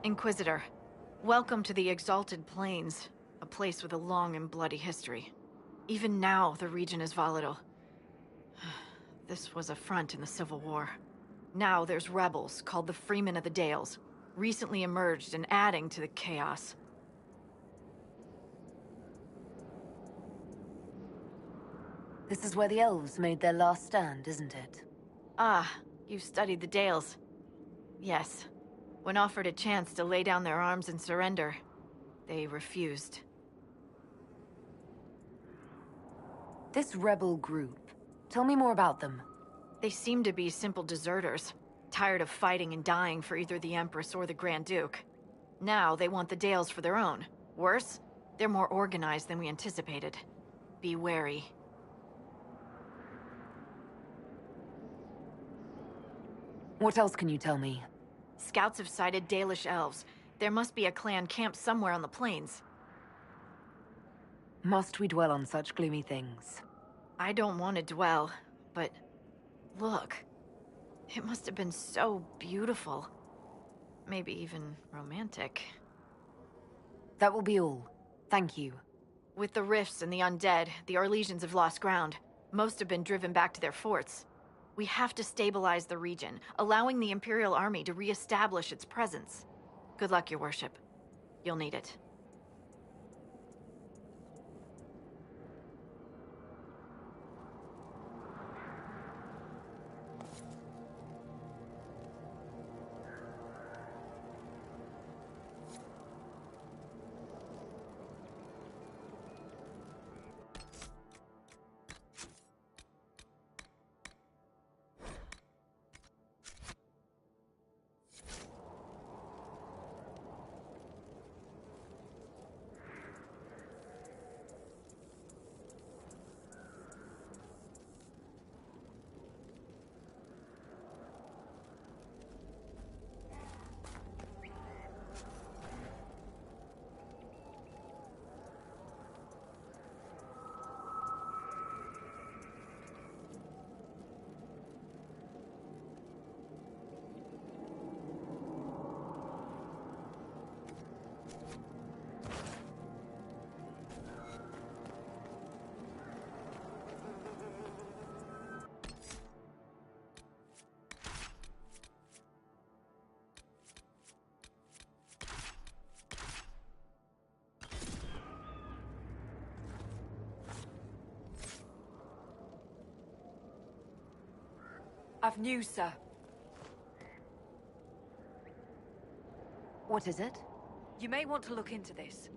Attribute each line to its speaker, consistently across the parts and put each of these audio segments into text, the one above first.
Speaker 1: Inquisitor, welcome to the Exalted Plains, a place with a long and bloody history. Even now, the region is volatile. This was a front in the Civil War. Now there's rebels called the Freemen of the Dales, recently emerged and adding to the chaos.
Speaker 2: This is where the elves made their last stand, isn't it?
Speaker 1: Ah, you've studied the Dales. Yes. When offered a chance to lay down their arms and surrender, they refused.
Speaker 2: This rebel group, tell me more about them.
Speaker 1: They seem to be simple deserters, tired of fighting and dying for either the Empress or the Grand Duke. Now they want the Dales for their own. Worse, they're more organized than we anticipated. Be wary.
Speaker 2: What else can you tell me?
Speaker 1: Scouts have sighted Dalish elves. There must be a clan camped somewhere on the plains.
Speaker 2: Must we dwell on such gloomy things?
Speaker 1: I don't want to dwell, but look. It must have been so beautiful. Maybe even romantic.
Speaker 2: That will be all. Thank you.
Speaker 1: With the rifts and the undead, the Orlesians have lost ground. Most have been driven back to their forts. We have to stabilize the region, allowing the Imperial Army to re-establish its presence. Good luck, Your Worship. You'll need it.
Speaker 3: I've news, sir.
Speaker 2: What is it?
Speaker 3: You may want to look into this.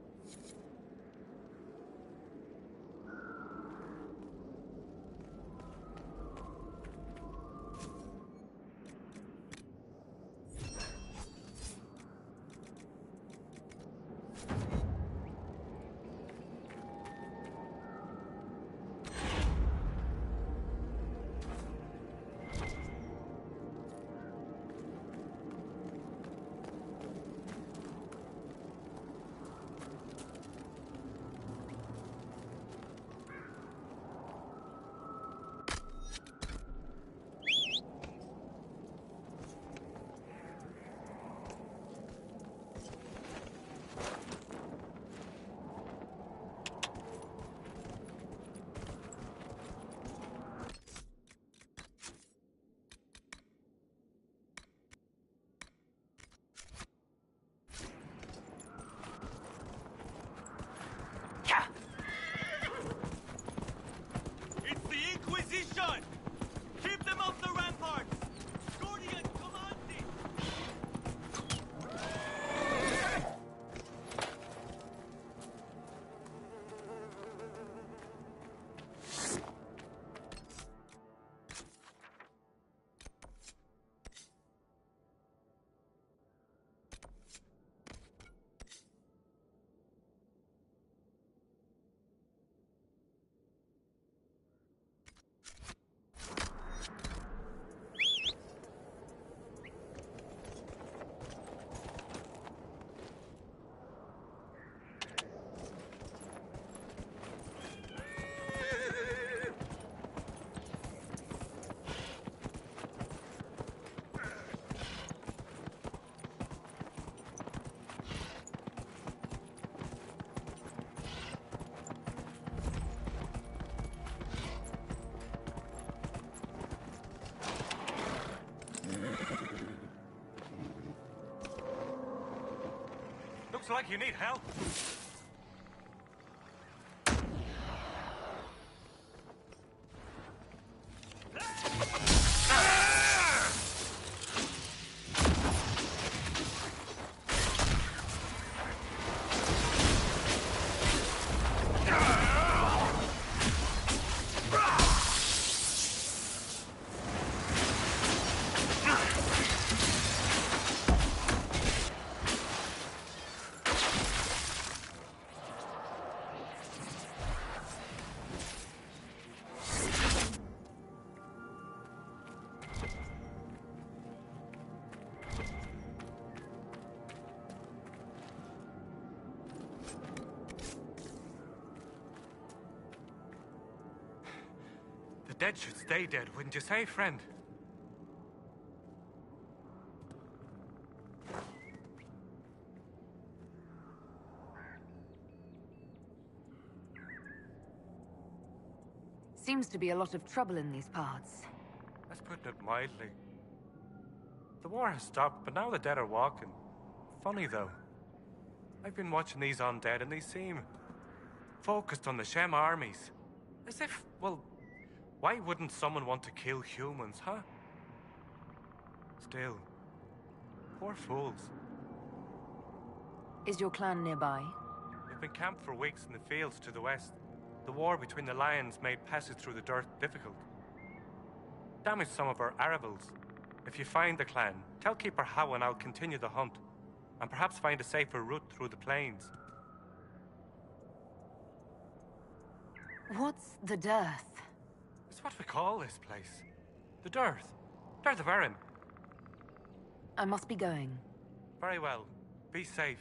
Speaker 4: Looks like you need help. The dead should stay dead, wouldn't you say, friend?
Speaker 2: Seems to be a lot of trouble in these parts.
Speaker 4: That's putting it mildly. The war has stopped, but now the dead are walking. Funny, though. I've been watching these undead, and they seem focused on the Shem armies. As if, well, why wouldn't someone want to kill humans, huh? Still, poor fools.
Speaker 2: Is your clan nearby?
Speaker 4: They've been camped for weeks in the fields to the west. The war between the lions made passage through the dirt difficult. Damaged some of our arable. If you find the clan, tell Keeper How and I'll continue the hunt, and perhaps find a safer route through the plains.
Speaker 2: What's the dearth?
Speaker 4: It's what we call this place. The Dearth. Dearth of Erin.
Speaker 2: I must be going.
Speaker 4: Very well. Be safe.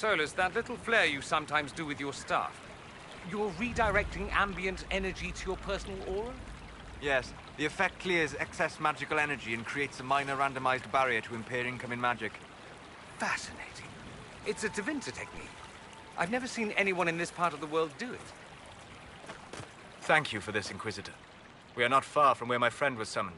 Speaker 5: Solus, that little flare you sometimes do with your staff, you're redirecting ambient energy to your personal aura?
Speaker 6: Yes, the effect clears excess magical energy and creates a minor randomized barrier to impair incoming magic.
Speaker 5: Fascinating. It's a Divinta technique. I've never seen anyone in this part of the world do it.
Speaker 6: Thank you for this, Inquisitor. We are not far from where my friend was summoned.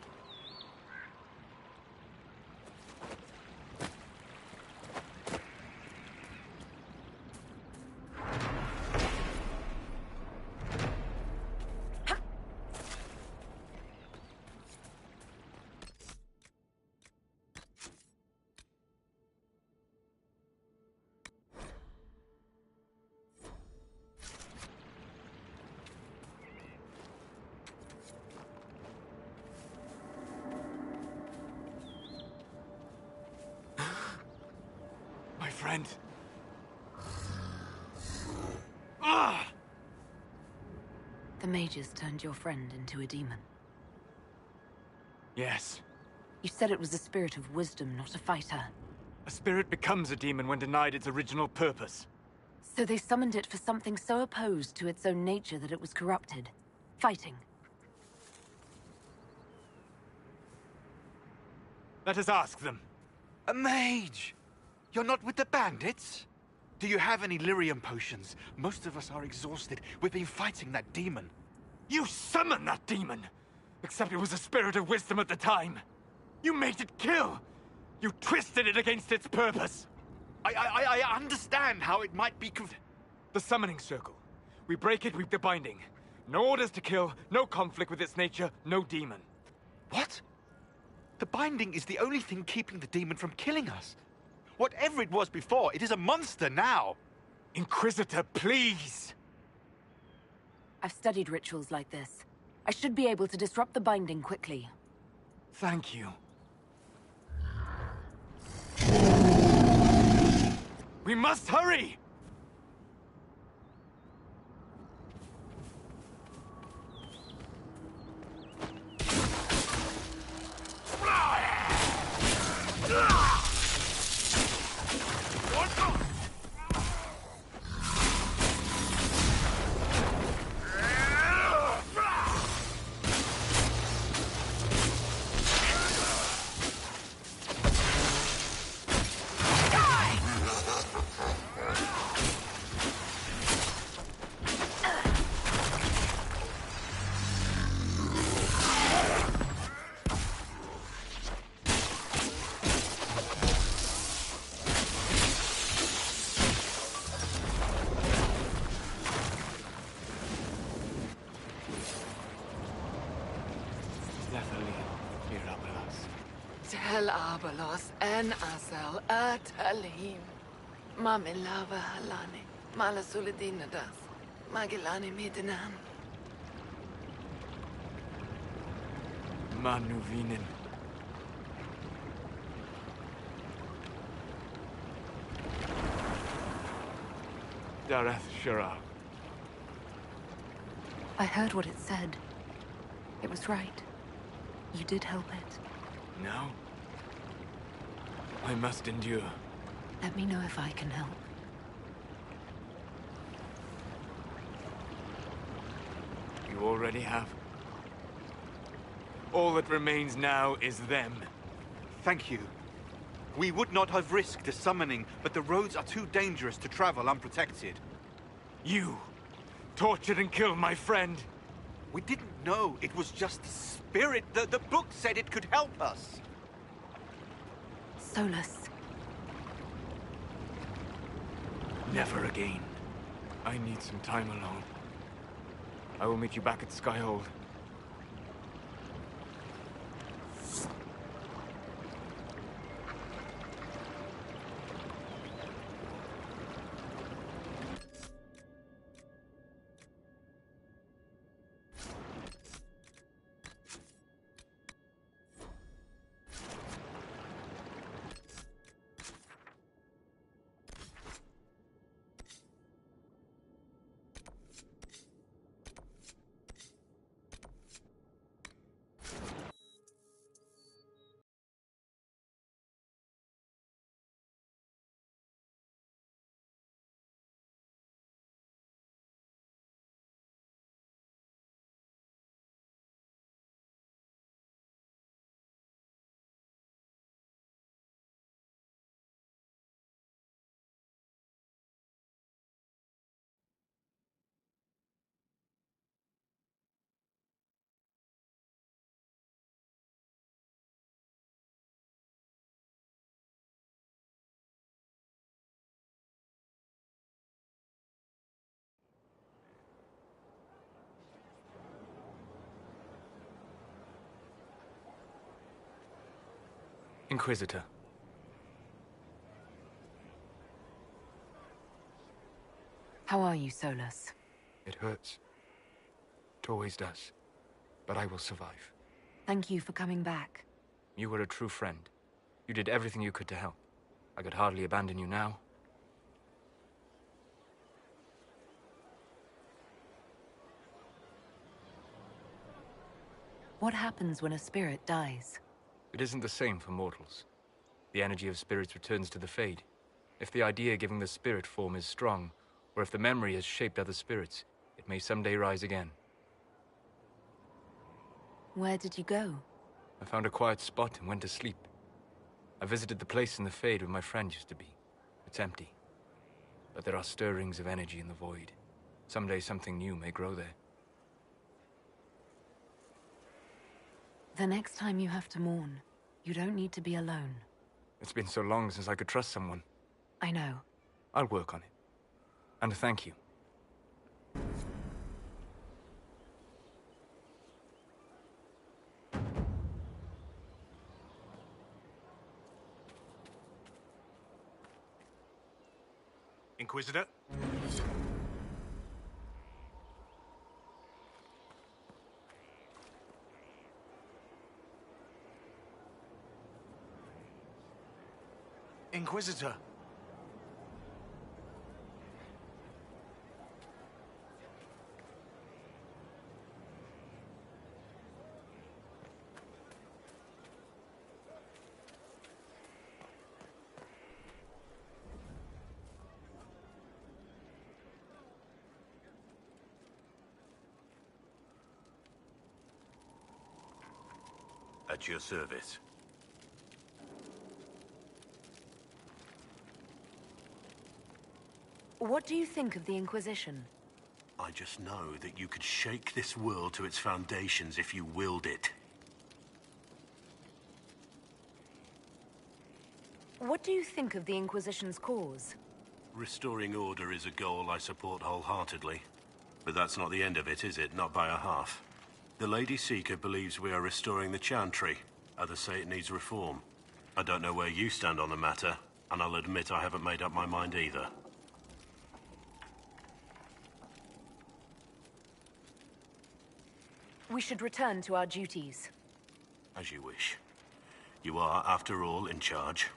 Speaker 6: Friend.
Speaker 2: The mages turned your friend into a demon.
Speaker 6: Yes.
Speaker 2: You said it was a spirit of wisdom, not a fighter.
Speaker 6: A spirit becomes a demon when denied its original purpose.
Speaker 2: So they summoned it for something so opposed to its own nature that it was corrupted. Fighting.
Speaker 6: Let us ask them.
Speaker 7: A mage! You're not with the bandits? Do you have any lyrium potions? Most of us are exhausted. We've been fighting that demon.
Speaker 6: You summoned that demon! Except it was a spirit of wisdom at the time. You made it kill! You twisted it against its purpose!
Speaker 7: I understand how it might be
Speaker 6: The summoning circle. We break it with the binding. No orders to kill, no conflict with its nature, no demon.
Speaker 7: What? The binding is the only thing keeping the demon from killing us. Whatever it was before, it is a monster now.
Speaker 6: Inquisitor, please!
Speaker 2: I've studied rituals like this. I should be able to disrupt the binding quickly.
Speaker 6: Thank you. We must hurry!
Speaker 8: Tel Abalos en Asel Atalim. Mamilava Halani. Malasuladinadas. Magilani Midinan.
Speaker 6: Manuvinin. Dareth Shira.
Speaker 2: I heard what it said. It was right. You did help it.
Speaker 6: No. I must endure.
Speaker 2: Let me know if I can help.
Speaker 6: You already have. All that remains now is them.
Speaker 7: Thank you. We would not have risked the summoning, but the roads are too dangerous to travel unprotected.
Speaker 6: You tortured and killed my friend.
Speaker 7: We didn't know it was just a spirit. The book said it could help us.
Speaker 2: Solus.
Speaker 6: Never again. I need some time alone. I will meet you back at Skyhold.
Speaker 9: Inquisitor.
Speaker 2: How are you, Solus?
Speaker 9: It hurts. It always does. But I will survive.
Speaker 2: Thank you for coming back.
Speaker 9: You were a true friend. You did everything you could to help. I could hardly abandon you now.
Speaker 2: What happens when a spirit dies?
Speaker 9: It isn't the same for mortals. The energy of spirits returns to the Fade. If the idea giving the spirit form is strong, or if the memory has shaped other spirits, it may someday rise again.
Speaker 2: Where did you go?
Speaker 9: I found a quiet spot and went to sleep. I visited the place in the Fade where my friend used to be. It's empty. But there are stirrings of energy in the void. Someday something new may grow there.
Speaker 2: The next time you have to mourn, you don't need to be alone.
Speaker 9: It's been so long since I could trust someone.
Speaker 2: I know.
Speaker 9: I'll work on it. And thank you.
Speaker 4: Inquisitor? Inquisitor?
Speaker 10: At your service.
Speaker 2: What do you think of the Inquisition?
Speaker 10: I just know that you could shake this world to its foundations if you willed it.
Speaker 2: What do you think of the Inquisition's cause?
Speaker 10: Restoring order is a goal I support wholeheartedly. But that's not the end of it, is it? Not by a half. The Lady Seeker believes we are restoring the Chantry. Others say it needs reform. I don't know where you stand on the matter, and I'll admit I haven't made up my mind either.
Speaker 2: We should return to our duties.
Speaker 10: As you wish. You are, after all, in charge.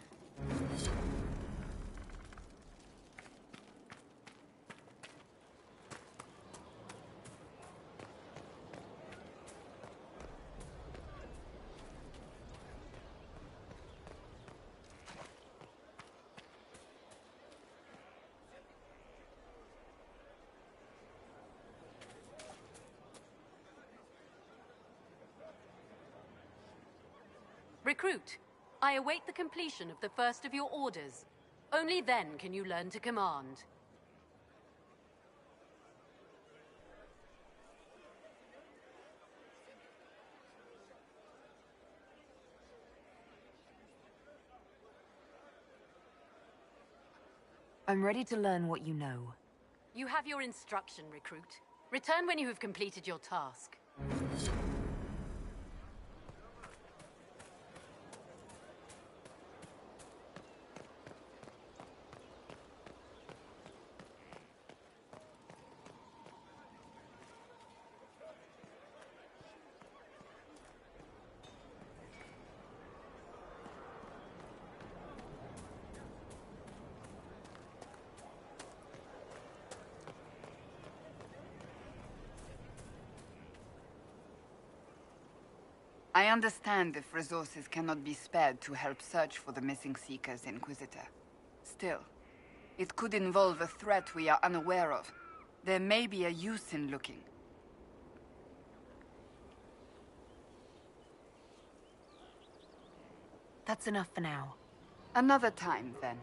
Speaker 11: Recruit, I await the completion of the first of your orders. Only then can you learn to command.
Speaker 2: I'm ready to learn what you know.
Speaker 11: You have your instruction, Recruit. Return when you have completed your task.
Speaker 12: I understand if resources cannot be spared to help search for the missing Seekers, Inquisitor. Still, it could involve a threat we are unaware of. There may be a use in looking.
Speaker 2: That's enough for now.
Speaker 12: Another time, then.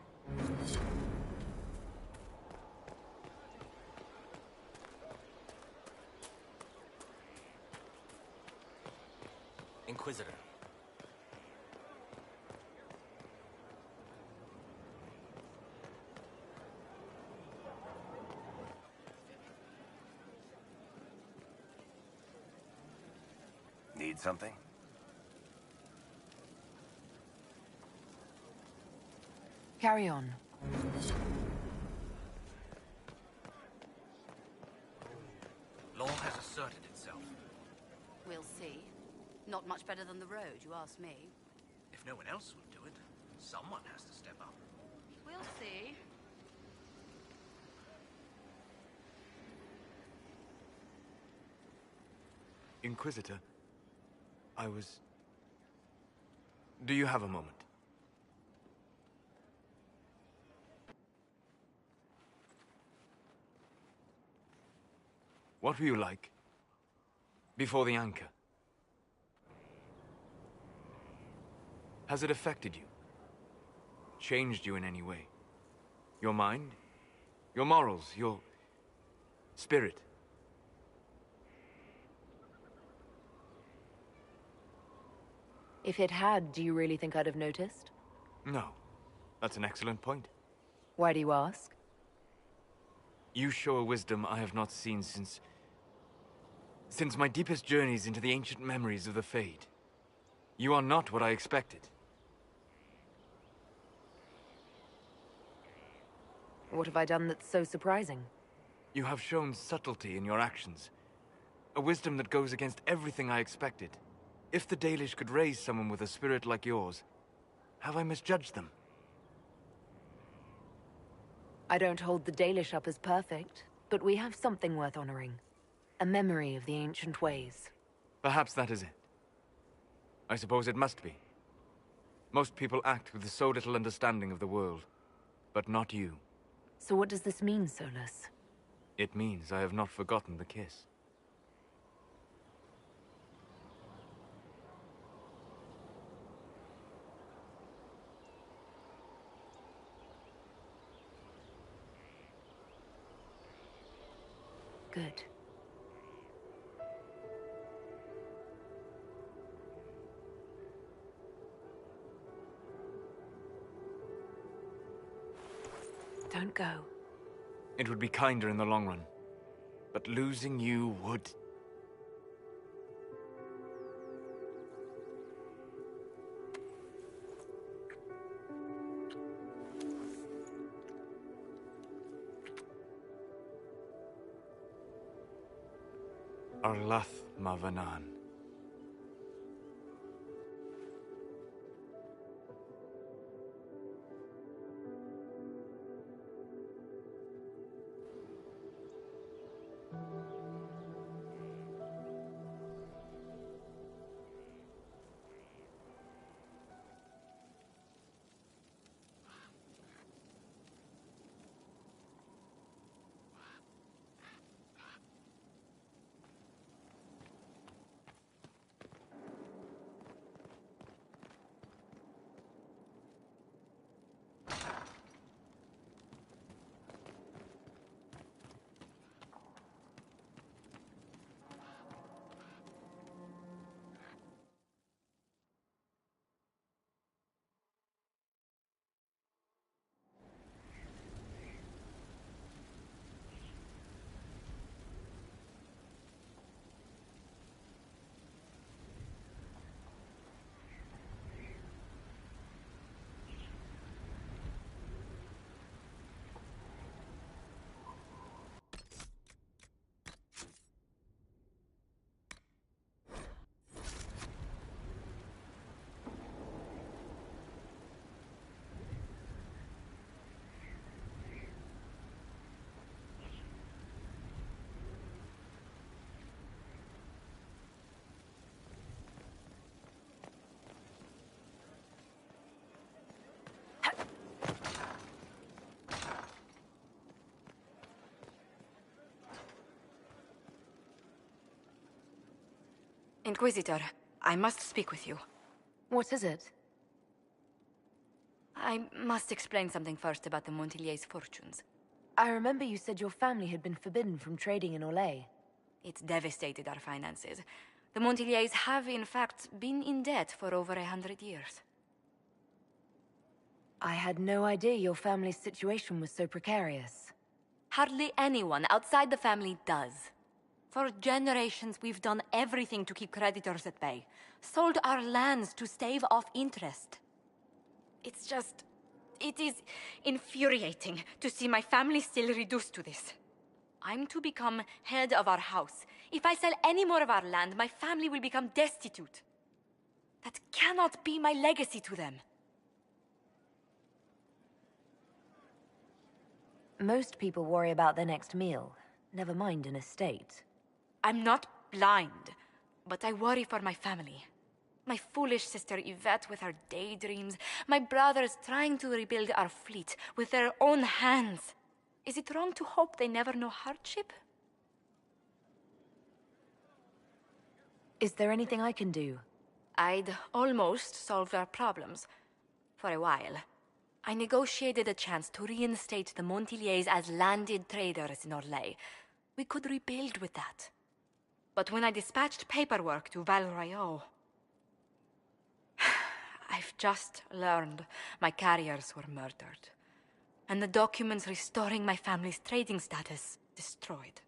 Speaker 13: Inquisitor. Need something?
Speaker 2: Carry on.
Speaker 5: Law has asserted itself.
Speaker 13: We'll see. Not much better than the road, you ask me.
Speaker 5: If no one else will do it, someone has to step up.
Speaker 13: We'll see.
Speaker 9: Inquisitor, Do you have a moment? What were you like before the anchor? Has it affected you? Changed you in any way? Your mind? Your morals? Your spirit?
Speaker 2: If it had, do you really think I'd have noticed?
Speaker 9: No. That's an excellent point.
Speaker 2: Why do you ask?
Speaker 9: You show a wisdom I have not seen since my deepest journeys into the ancient memories of the Fade. You are not what I expected.
Speaker 2: What have I done that's so surprising?
Speaker 9: You have shown subtlety in your actions. A wisdom that goes against everything I expected. If the Dalish could raise someone with a spirit like yours, have I misjudged them?
Speaker 2: I don't hold the Dalish up as perfect, but we have something worth honoring. A memory of the ancient ways.
Speaker 9: Perhaps that is it. I suppose it must be. Most people act with so little understanding of the world, but not you.
Speaker 2: So what does this mean, Solus?
Speaker 9: It means I have not forgotten the kiss.
Speaker 2: Good. Don't go.
Speaker 9: It would be kinder in the long run. But losing you would... Arlath Mavanan.
Speaker 14: Inquisitor, I must speak with you.
Speaker 2: What is it?
Speaker 14: I must explain something first about the Montillier's fortunes.
Speaker 2: I remember you said your family had been forbidden from trading in Orlais.
Speaker 14: It's devastated our finances. The Montillier's have, in fact, been in debt for over 100 years.
Speaker 2: I had no idea your family's situation was so precarious.
Speaker 14: Hardly anyone outside the family does. For generations, we've done everything to keep creditors at bay. Sold our lands to stave off interest. It's just... It is infuriating to see my family still reduced to this. I'm to become head of our house. If I sell any more of our land, my family will become destitute. That cannot be my legacy to them.
Speaker 2: Most people worry about their next meal, never mind an estate.
Speaker 14: I'm not blind, but I worry for my family. My foolish sister Yvette with her daydreams, my brothers trying to rebuild our fleet with their own hands. Is it wrong to hope they never know hardship?
Speaker 2: Is there anything I can do?
Speaker 14: I'd almost solved our problems. For a while. I negotiated a chance to reinstate the Montiliers as landed traders in Orlais. We could rebuild with that. But when I dispatched paperwork to Val Royeaux, I've just learned my carriers were murdered, and the documents restoring my family's trading status destroyed.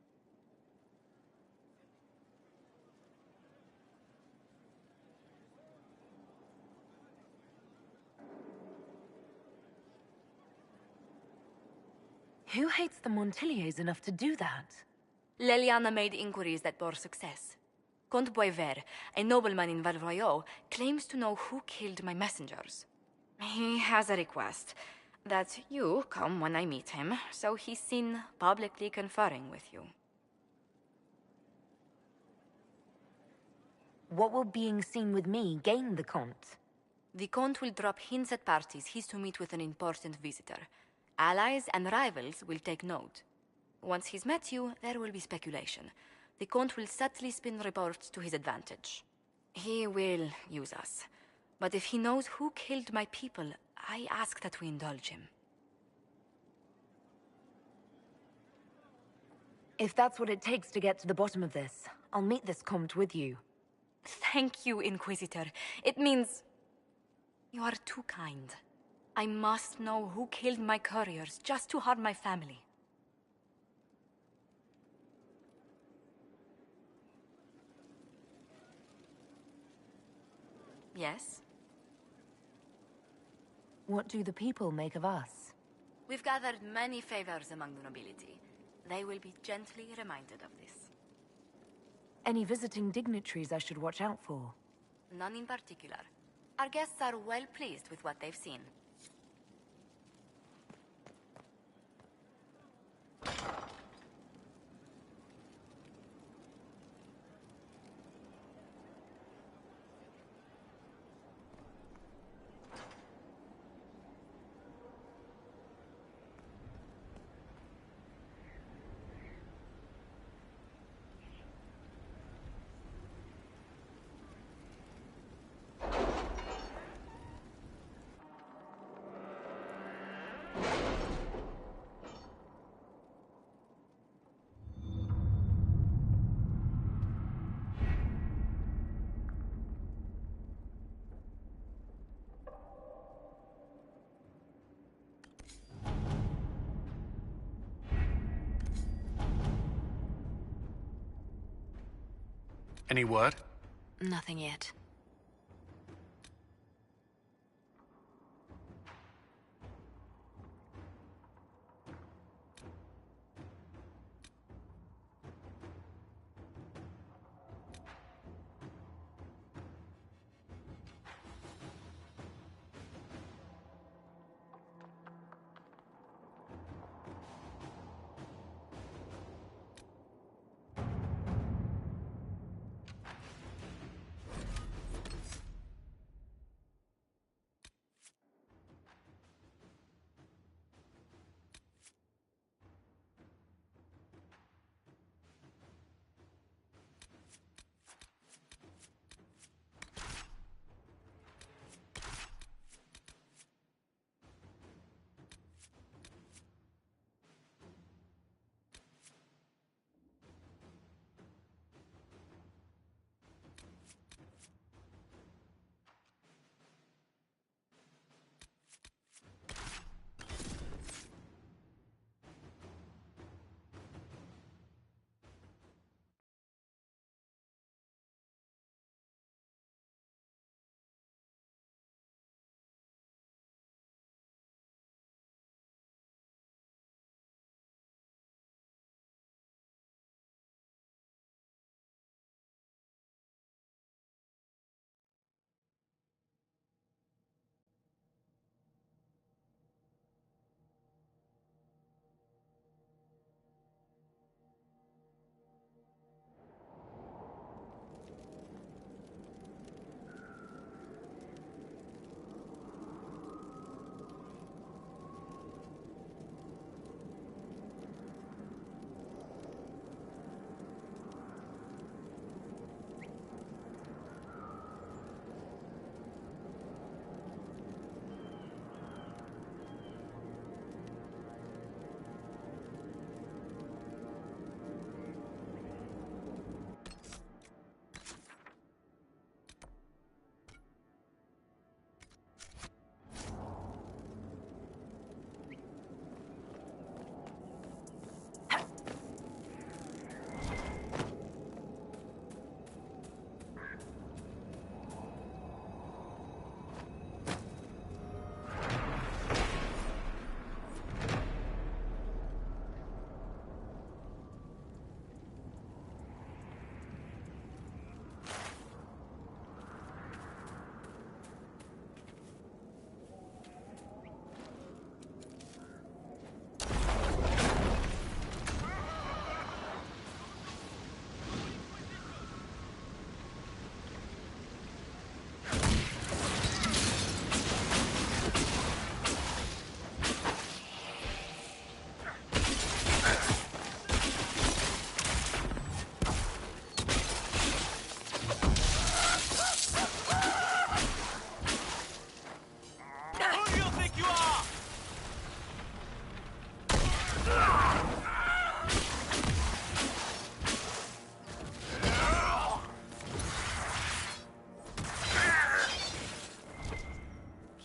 Speaker 2: Who hates the Montiliers enough to do that?
Speaker 14: Leliana made inquiries that bore success. Comte Boisvert, a nobleman in Val Royeaux, claims to know who killed my messengers. He has a request that you come when I meet him, so he's seen publicly conferring with you.
Speaker 2: What will being seen with me gain the Comte?
Speaker 14: The Comte will drop hints at parties he's to meet with an important visitor. Allies and rivals will take note. Once he's met you, there will be speculation. The Comte will subtly spin reports to his advantage. He will use us. But if he knows who killed my people, I ask that we indulge him.
Speaker 2: If that's what it takes to get to the bottom of this, I'll meet this Comte with you.
Speaker 14: Thank you, Inquisitor. It means... you are too kind. I must know who killed my couriers just to harm my family. Yes?
Speaker 2: What do the people make of us?
Speaker 14: We've gathered many favors among the nobility. They will be gently reminded of this.
Speaker 2: Any visiting dignitaries I should watch out for?
Speaker 14: None in particular. Our guests are well pleased with what they've seen.
Speaker 7: Any word?
Speaker 1: Nothing yet.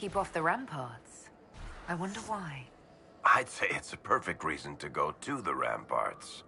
Speaker 2: keep off the ramparts. I wonder why.
Speaker 15: I'd say it's a perfect reason to go to the ramparts.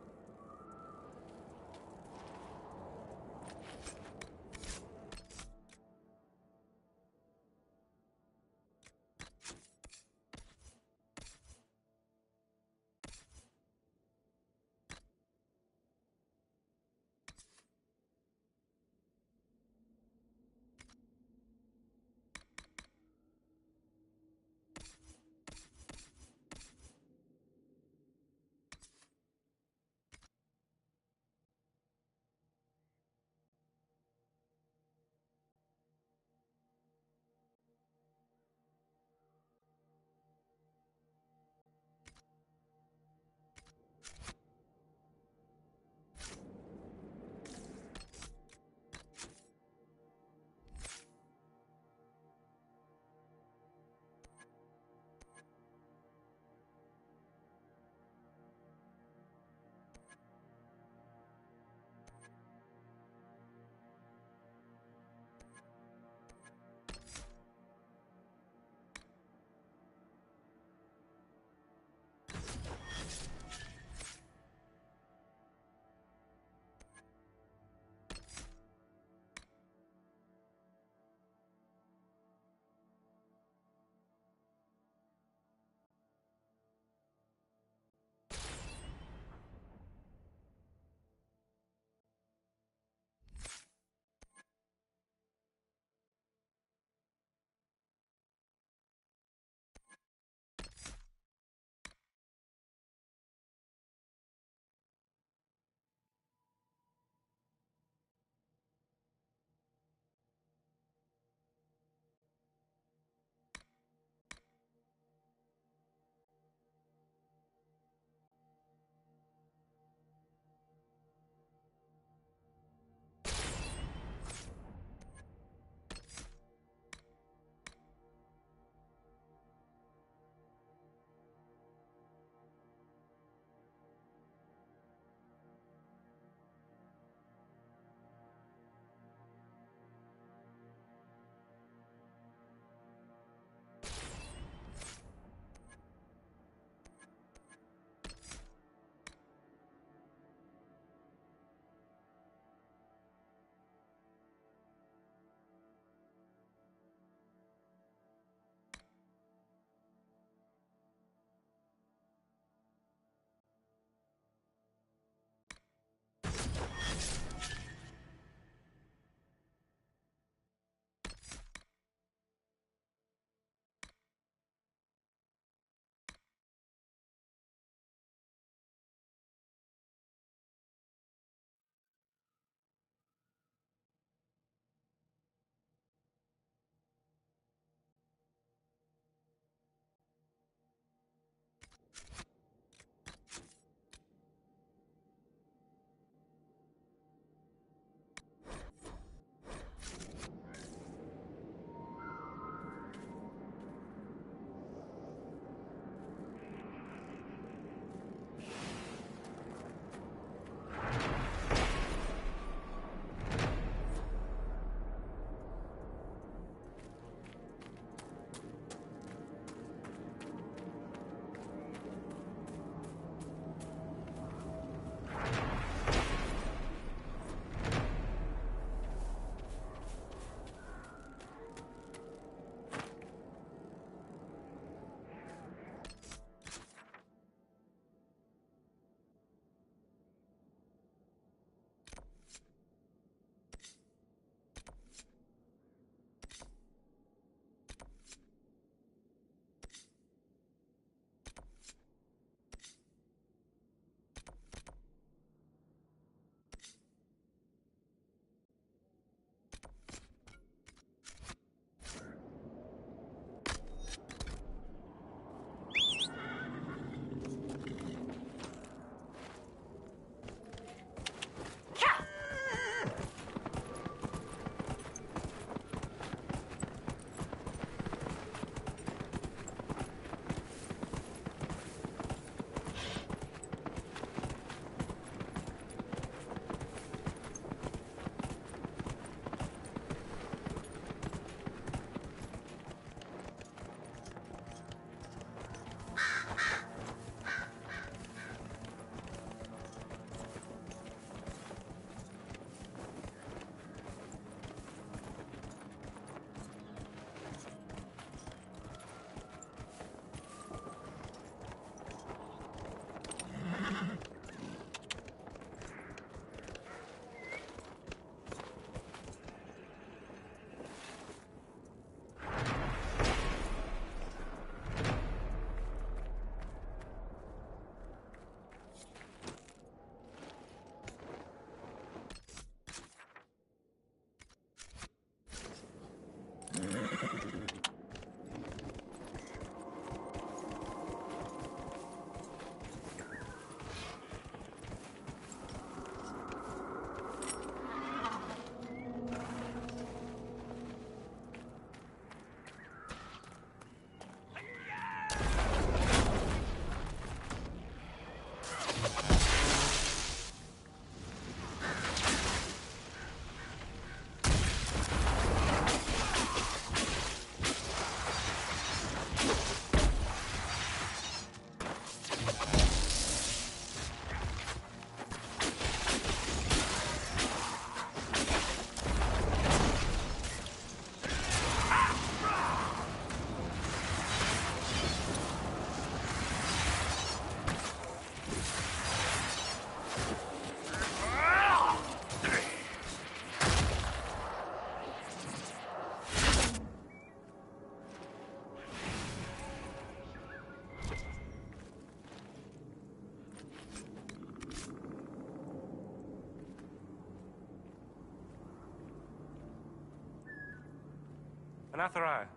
Speaker 4: Anathara.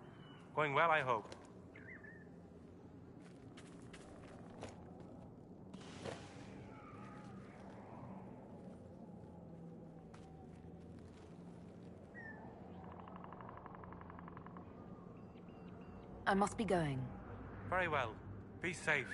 Speaker 4: Going well, I hope.
Speaker 2: I must be going.
Speaker 4: Very well. Be safe.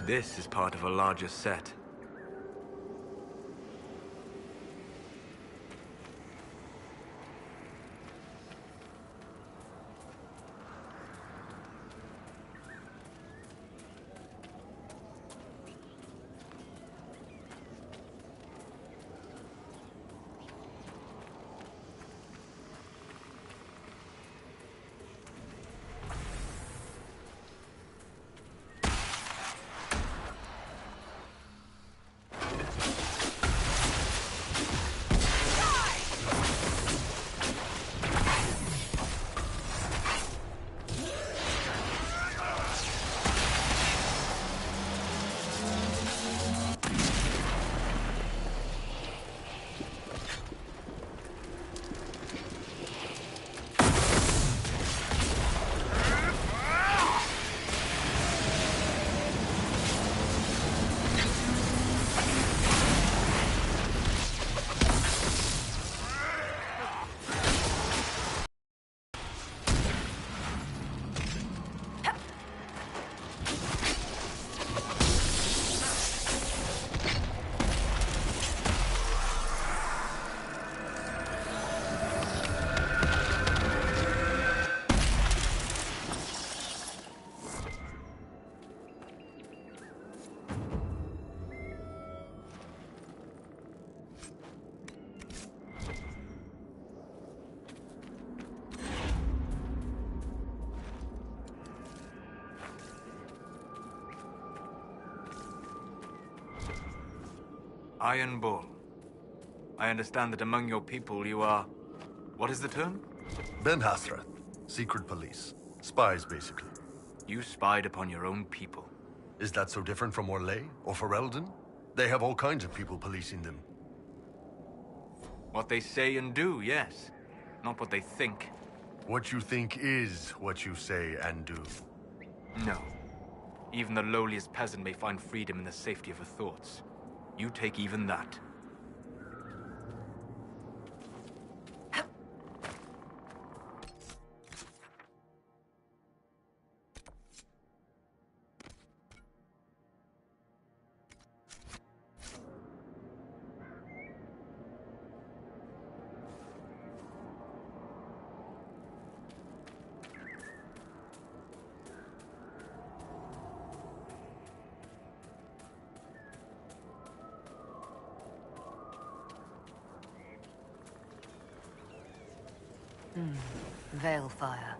Speaker 9: This is part of a larger set. Iron Bull. I understand that among your people you are... What is the term?
Speaker 16: Ben Hasrath. Secret police. Spies, basically.
Speaker 9: You spied upon your own people.
Speaker 16: Is that so different from Orlais or Ferelden? They have all kinds of people policing them.
Speaker 9: What they say and do, yes. Not what they think.
Speaker 16: What you think is what you say and do.
Speaker 9: No. Even the lowliest peasant may find freedom in the safety of her thoughts. You take even that.
Speaker 2: Veilfire.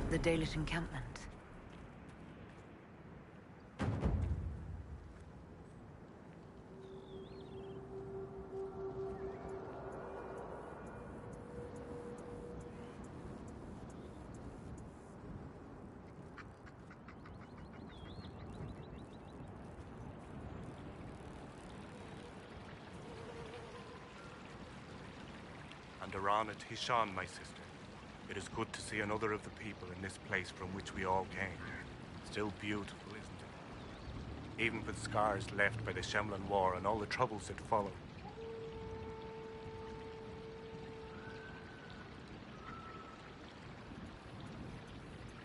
Speaker 2: the Dalish encampment.
Speaker 4: And Arana Tishan, my sister. It is good to see another of the people in this place from which we all came. Still beautiful, isn't it? Even with scars left by the Shemlan War and all the troubles that followed.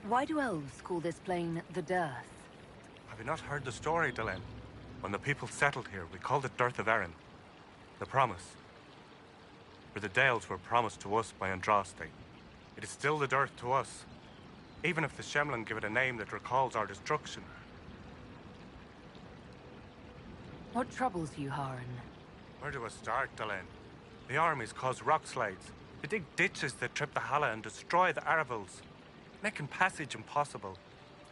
Speaker 2: Why do elves call this plain the Dearth?
Speaker 4: Have you not heard the story, Dylan? When the people settled here, we called it Dearth of Erin. The promise. For the Dales were promised to us by Andraste. It is still the Dearth to us, even if the Shemlan give it a name that recalls our destruction.
Speaker 2: What troubles you, Haran?
Speaker 4: Where do I start, Dylan? The armies cause rock slides. They dig ditches that trip the Halla and destroy the Arvils, making passage impossible.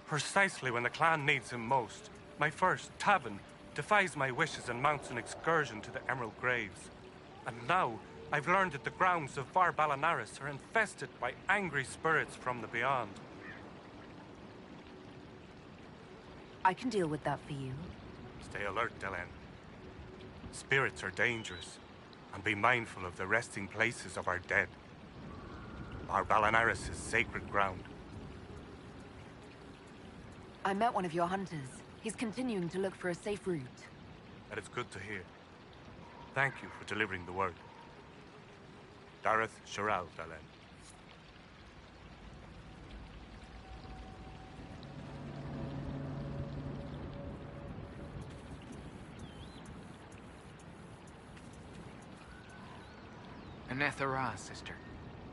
Speaker 4: Precisely when the clan needs him most, my first, Tavin, defies my wishes and mounts an excursion to the Emerald Graves. And now, I've learned that the grounds of Var Balanaris are infested by angry spirits from the beyond.
Speaker 2: I can deal with that for you.
Speaker 4: Stay alert, Dylan. Spirits are dangerous, and be mindful of the resting places of our dead. Var Balanaris is sacred ground.
Speaker 2: I met one of your hunters. He's continuing to look for a safe route.
Speaker 4: That is good to hear. Thank you for delivering the word. Dareth Shiral, Dylan.
Speaker 17: Anethara, sister.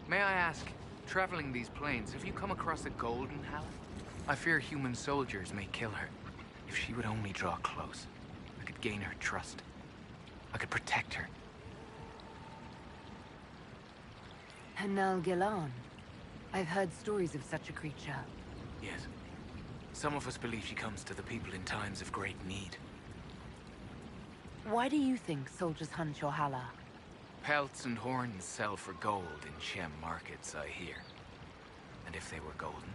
Speaker 17: May I ask, traveling these plains, have you come across a golden Halla? I fear human soldiers may kill her. If she would only draw close, I could gain her trust. I could protect her.
Speaker 2: Hanal Gilan. I've heard stories of such a creature.
Speaker 17: Yes. Some of us believe she comes to the people in times of great need.
Speaker 2: Why do you think soldiers hunt your Halla?
Speaker 17: Pelts and horns sell for gold in Shem markets, I hear. And if they were golden?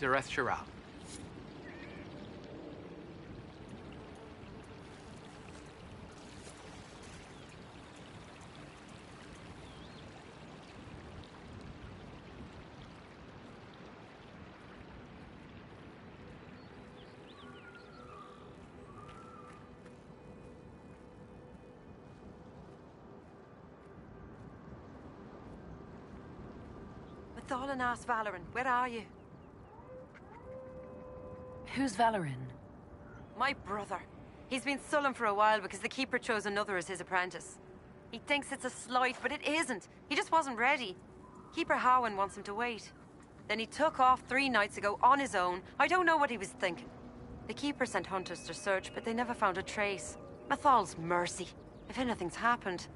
Speaker 17: Dareth Shiral.
Speaker 3: Thalanas Valoran, where are you?
Speaker 2: Who's Valoran?
Speaker 3: My brother. He's been sullen for a while because the Keeper chose another as his apprentice. He thinks it's a slight, but it isn't. He just wasn't ready. Keeper Howen wants him to wait. Then he took off 3 nights ago on his own. I don't know what he was thinking. The Keeper sent hunters to search, but they never found a trace. Mathal's mercy. If anything's happened.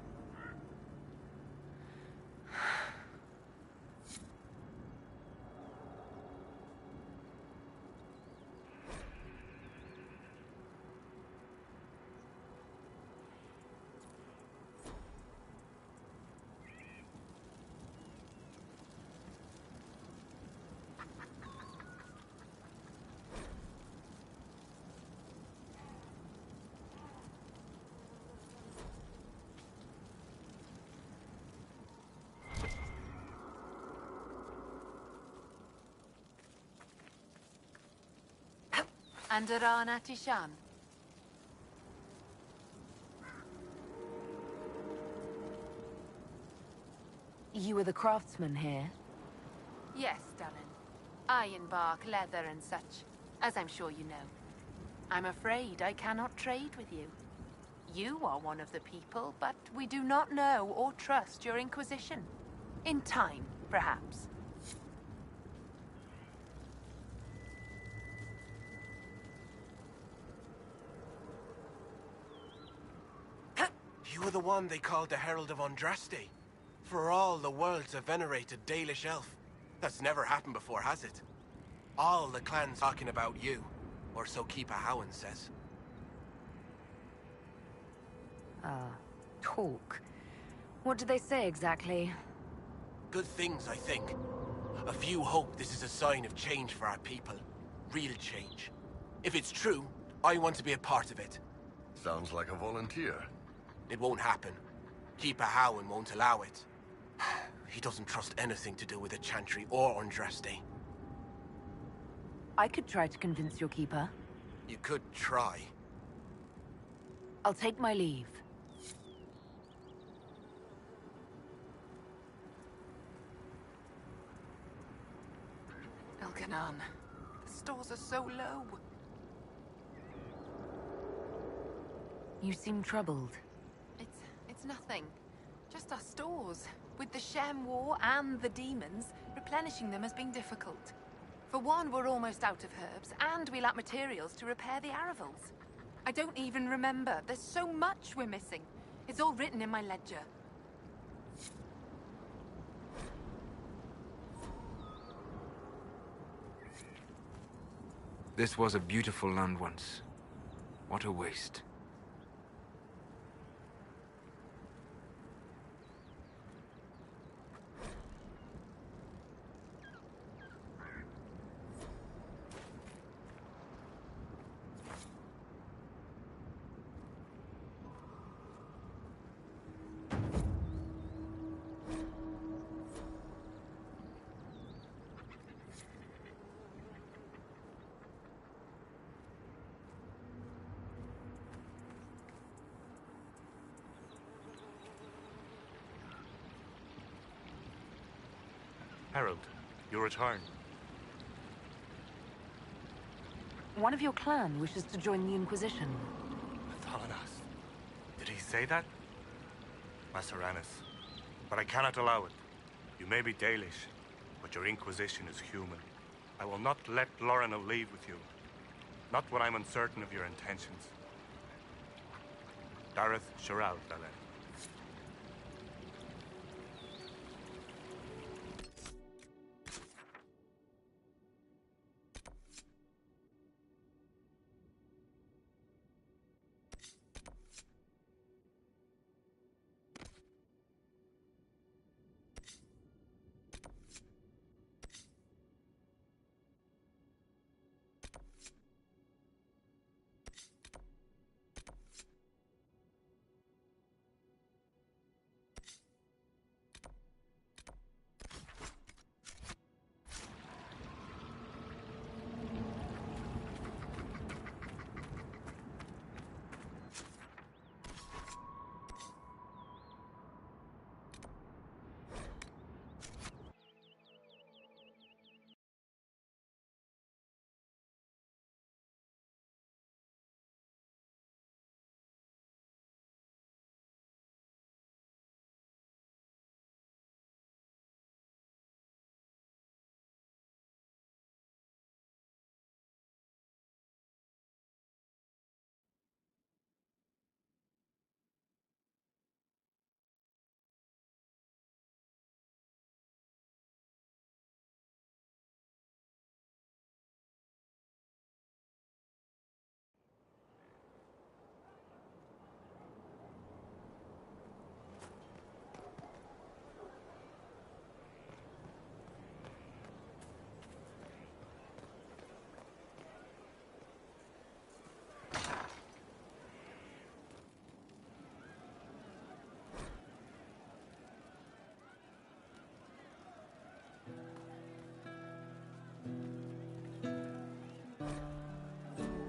Speaker 8: Andarana Tishan.
Speaker 2: You were the craftsman here?
Speaker 8: Yes, darling. Ironbark, leather and such, as I'm sure you know. I'm afraid I cannot trade with you. You are one of the people, but we do not know or trust your Inquisition. In time, perhaps.
Speaker 18: You were the one they called the Herald of Andraste. For all the world's a venerated Dalish elf. That's never happened before, has it? All the clan's talking about you, or so Keeper Howan says.
Speaker 2: Talk. What do they say exactly?
Speaker 18: Good things, I think. A few hope this is a sign of change for our people. Real change. If it's true, I want to be a part of it.
Speaker 16: Sounds like a volunteer.
Speaker 18: It won't happen. Keeper Howan won't allow it. He doesn't trust anything to do with the Chantry or Andraste.
Speaker 2: I could try to convince your keeper.
Speaker 18: You could try.
Speaker 2: I'll take my leave.
Speaker 8: Elganon, the stores are so low.
Speaker 2: You seem troubled.
Speaker 8: It's nothing. Just our stores. With the Shem War and the demons, replenishing them has been difficult. For one, we're almost out of herbs, and we lack materials to repair the Aravals. I don't even remember. There's so much we're missing. It's all written in my ledger.
Speaker 9: This was a beautiful land once. What a waste.
Speaker 4: Harold, you return.
Speaker 2: One of your clan wishes to join the Inquisition.
Speaker 4: Thalanas. Did he say that? Masaranis. But I cannot allow it. You may be Dalish, but your Inquisition is human. I will not let Lorna leave with you. Not when I'm uncertain of your intentions. Dareth Shiral, Dalen.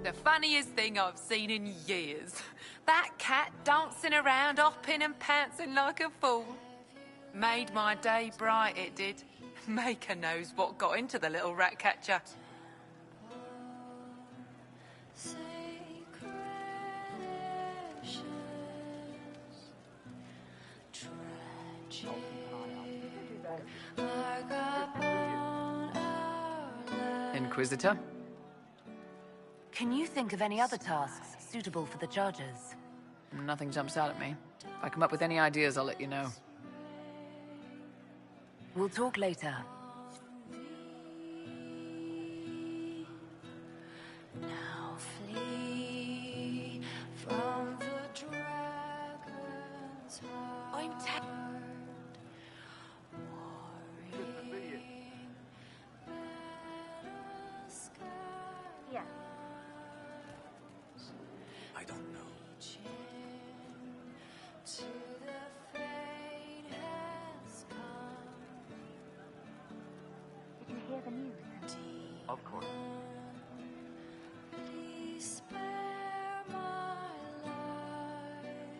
Speaker 8: The funniest thing I've seen in years. That cat dancing around, hopping and pouncing like a fool. Made my day bright, it did. Maker knows what got into the little rat catcher.
Speaker 17: Inquisitor?
Speaker 2: Can you think of any other tasks suitable for the Chargers?
Speaker 17: Nothing jumps out at me. If I come up with any ideas, I'll let you know.
Speaker 2: We'll talk later.
Speaker 19: Now flee from the dragon's heart.
Speaker 3: I'm
Speaker 19: Yeah.
Speaker 5: I don't know.
Speaker 19: To the fate has come.
Speaker 2: Did you hear the news?
Speaker 17: Of course.
Speaker 19: Please spare my life.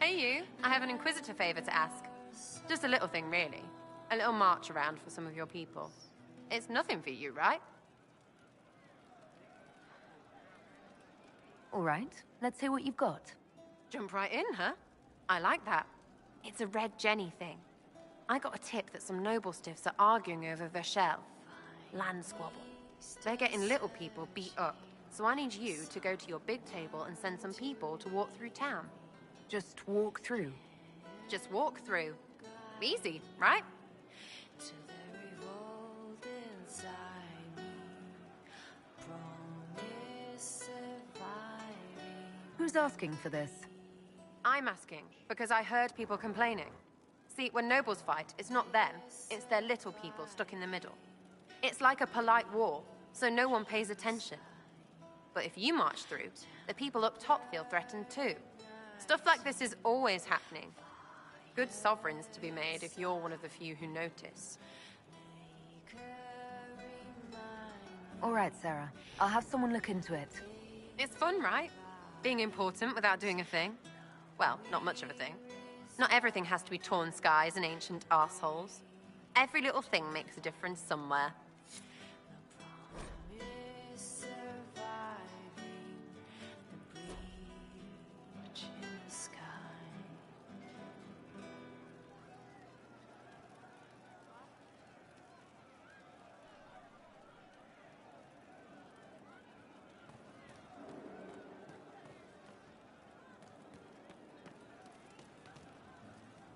Speaker 3: Hey you, I have an Inquisitor favor to ask. Just a little thing, really. A little march around for some of your people. It's nothing for you, right?
Speaker 2: All right, let's hear what you've got.
Speaker 3: Jump right in, huh? I like that. It's a Red Jenny thing. I got a tip that some noble stiffs are arguing over Verschel. Land squabble. They're getting little people beat up. So I need you to go to your big table and send some people to walk through town.
Speaker 2: Just walk through.
Speaker 3: Just walk through. Easy, right?
Speaker 19: To the revolt inside me, promise surviving.
Speaker 2: Who's asking for this?
Speaker 3: I'm asking because I heard people complaining. See, when nobles fight, it's not them, it's their little people stuck in the middle. It's like a polite war, so no one pays attention. But if you march through, the people up top feel threatened too. Stuff like this is always happening. Good sovereigns to be made if you're one of the few who notice.
Speaker 2: All right, Sarah. I'll have someone look into it.
Speaker 3: It's fun, right? Being important without doing a thing. Well, not much of a thing. Not everything has to be torn skies and ancient arseholes. Every little thing makes a difference somewhere.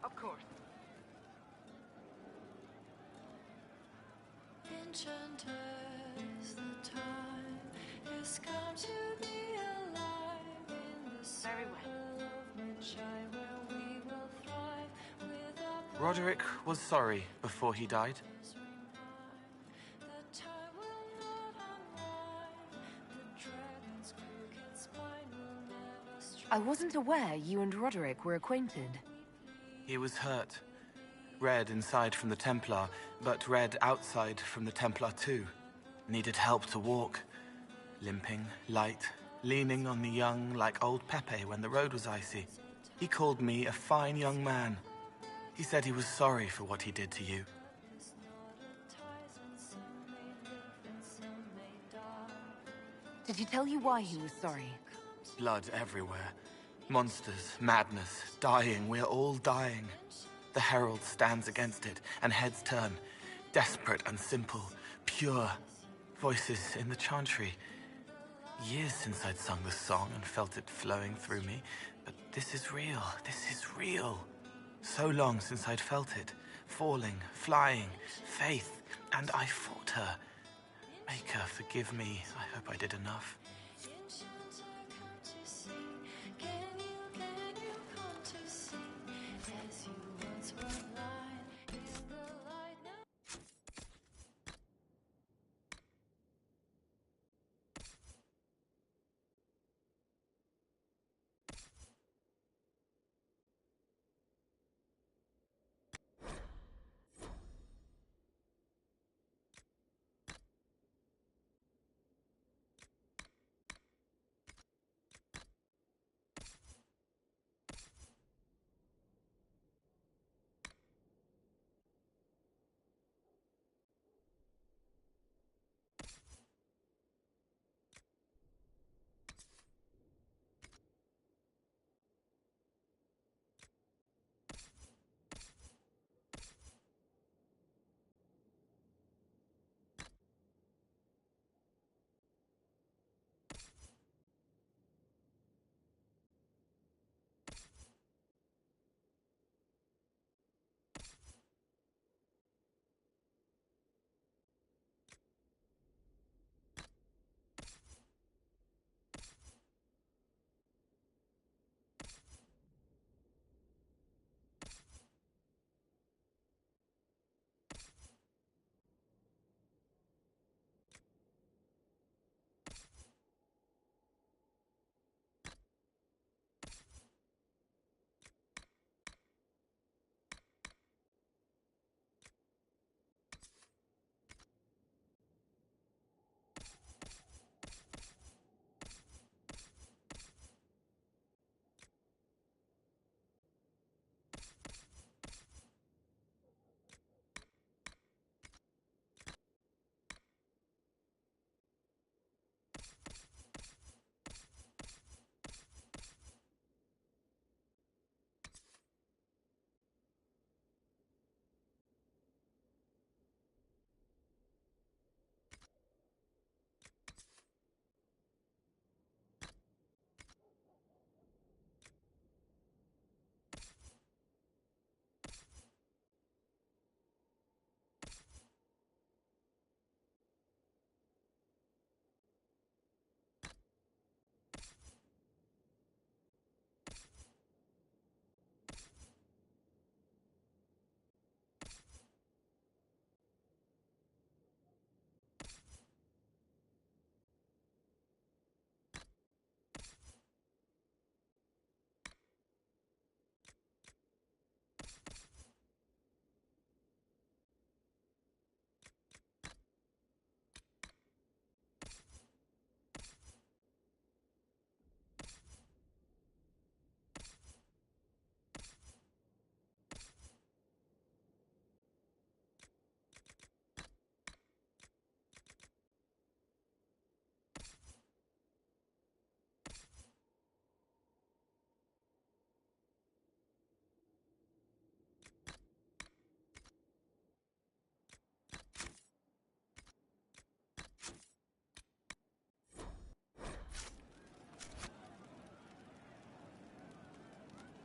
Speaker 17: Of course.
Speaker 19: Enchanters, the time has come to be alive in the circle of Magi, where we will thrive without
Speaker 6: Roderick was sorry before he died.
Speaker 19: the time will not unwind. The dragon's crooked spine will never strike.
Speaker 2: I wasn't aware you and Roderick were acquainted.
Speaker 6: He was hurt. Red inside from the Templar, but red outside from the Templar too. Needed help to walk. Limping, light, leaning on the young like old Pepe when the road was icy. He called me a fine young man. He said he was sorry for what he did to you.
Speaker 2: Did he tell you why he was sorry?
Speaker 6: Blood everywhere. Monsters, madness, dying. We're all dying. The Herald stands against it, and heads turn. Desperate and simple, pure. Voices in the chantry. Years since I'd sung the song and felt it flowing through me. But this is real. This is real. So long since I'd felt it. Falling, flying, faith. And I fought her. Maker, forgive me. I hope I did enough.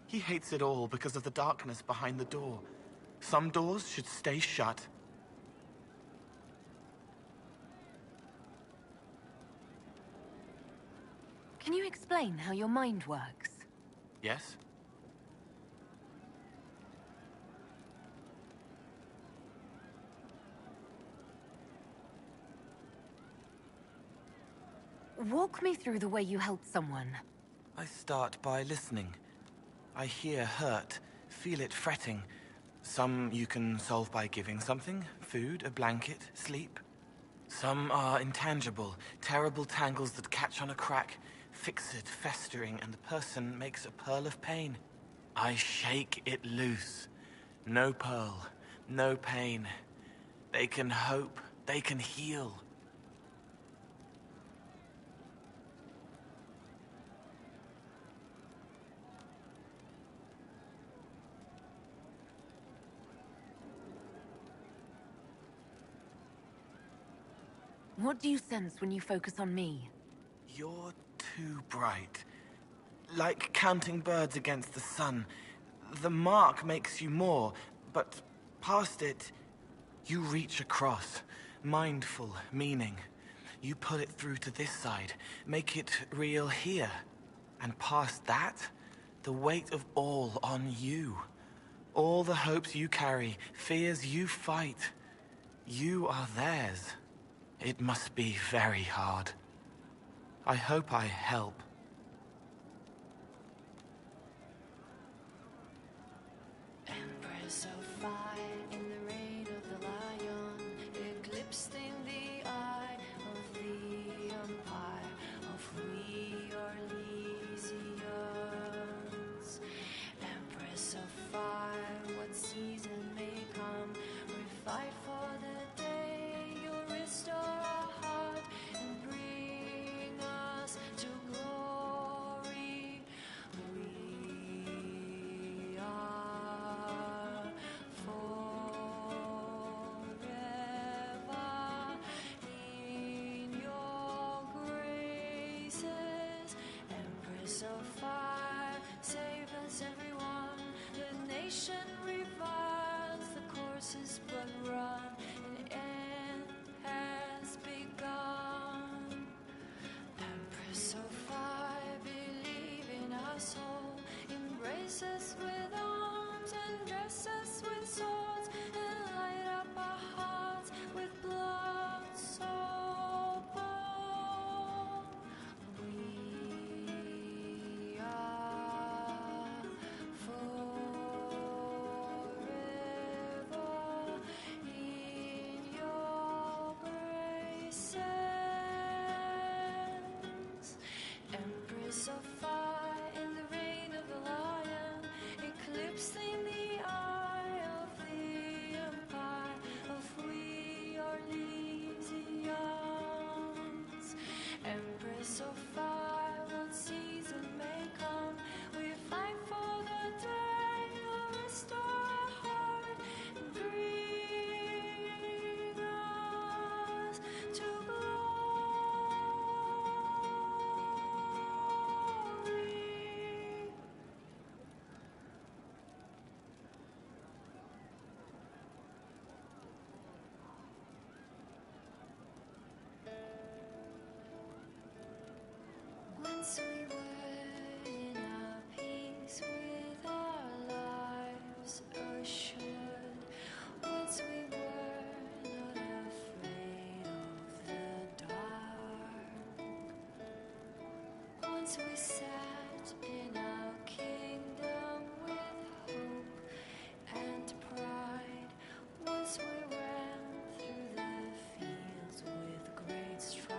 Speaker 6: He hates it all because of the darkness behind the door. Some doors should stay shut.
Speaker 2: Can you explain how your mind works?
Speaker 6: Yes?
Speaker 2: Walk me through the way you help someone.
Speaker 6: I start by listening. I hear hurt, feel it fretting. Some you can solve by giving something, food, a blanket, sleep. Some are intangible, terrible tangles that catch on a crack, fixed, festering, and the person makes a pearl of pain. I shake it loose. No pearl, no pain. They can hope, they can heal.
Speaker 2: What do you sense when you focus on me?
Speaker 6: You're too bright. Like counting birds against the sun. The mark makes you more, but past it, you reach across. Mindful, meaning. You pull it through to this side, make it real here. And past that, the weight of all on you. All the hopes you carry, fears you fight. You are theirs. It must be very hard. I hope I help.
Speaker 19: Empress of fire in the reign of the lion, eclipsed in the eye of the empire of we Orlesians. Empress of fire, what season may come, we fight for the day you restore our heart and bring us to glory. We are forever in your graces. Empress of fire, save us everyone. The nation reviles, the course is but run, an end has begun. Empress of fire, believe in our soul, embrace us with arms and dress us with swords, and light up our hearts with blood so bold. We are forever in your graces. Empress of fire in the reign of the lion, eclipsing the eye of the empire of we Orlesians. Empress of fire, what season may come, we fight for the day you'll restore our heart and bring us to glory. Once we were in our peace with our lives assured. Once we were not afraid of the dark. Once we sat in our kingdom with hope and pride. Once we ran through the fields with great stride.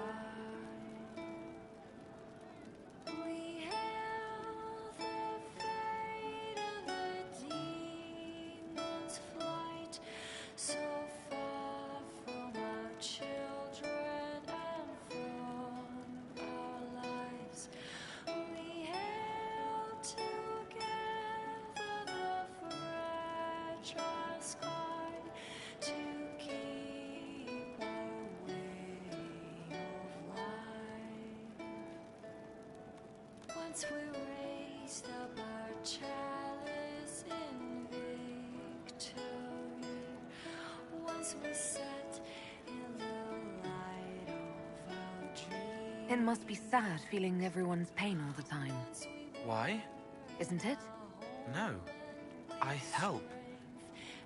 Speaker 19: We hailed the fate and the demon's flight, so far from our children and from our lives. We held together the fragile sky to keep our way of life. Once we raised up our child. as we sat in the light of our dreams.
Speaker 2: It must be sad feeling everyone's pain all the time.
Speaker 6: Why?
Speaker 2: Isn't it?
Speaker 6: No. I help.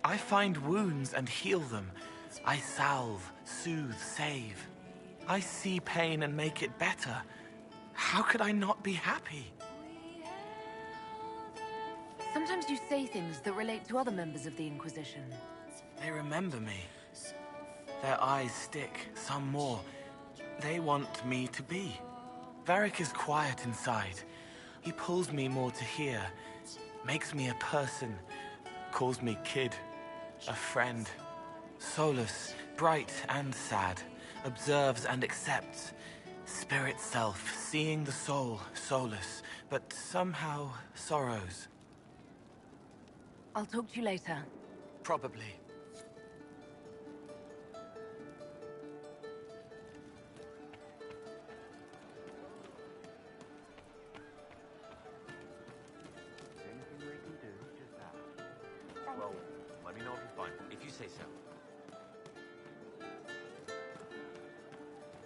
Speaker 6: I find wounds and heal them. I salve, soothe, save. I see pain and make it better. How could I not be happy?
Speaker 2: Sometimes you say things that relate to other members of the Inquisition.
Speaker 6: They remember me. Their eyes stick, some more. They want me to be. Varric is quiet inside. He pulls me more to hear, makes me a person, calls me kid, a friend. Solus, bright and sad, observes and accepts. Spirit self, seeing the soul, Solus, but somehow sorrows.
Speaker 2: I'll talk to you later.
Speaker 6: Probably.
Speaker 15: Well, let me know if you find one. If you say so.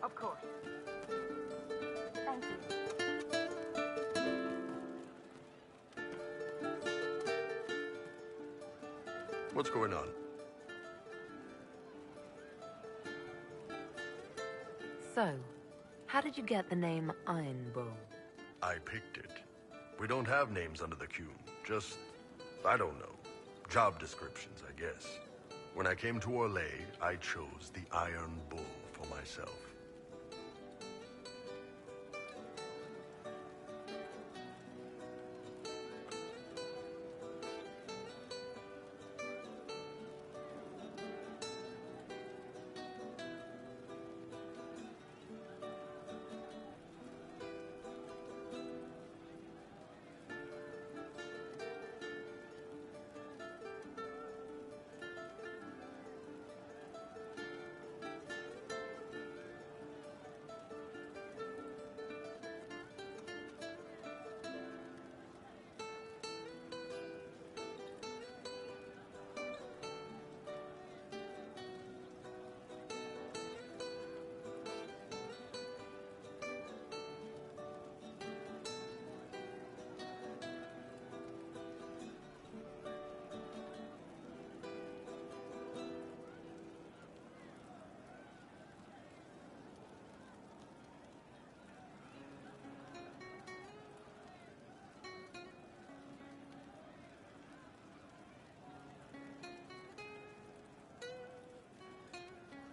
Speaker 2: Of course. Thank you.
Speaker 16: What's going on?
Speaker 2: So, how did you get the name Iron Bull?
Speaker 16: I picked it. We don't have names under the Cume. Just, I don't know. Job descriptions, I guess. When I came to Orlais, I chose the Iron Bull for myself.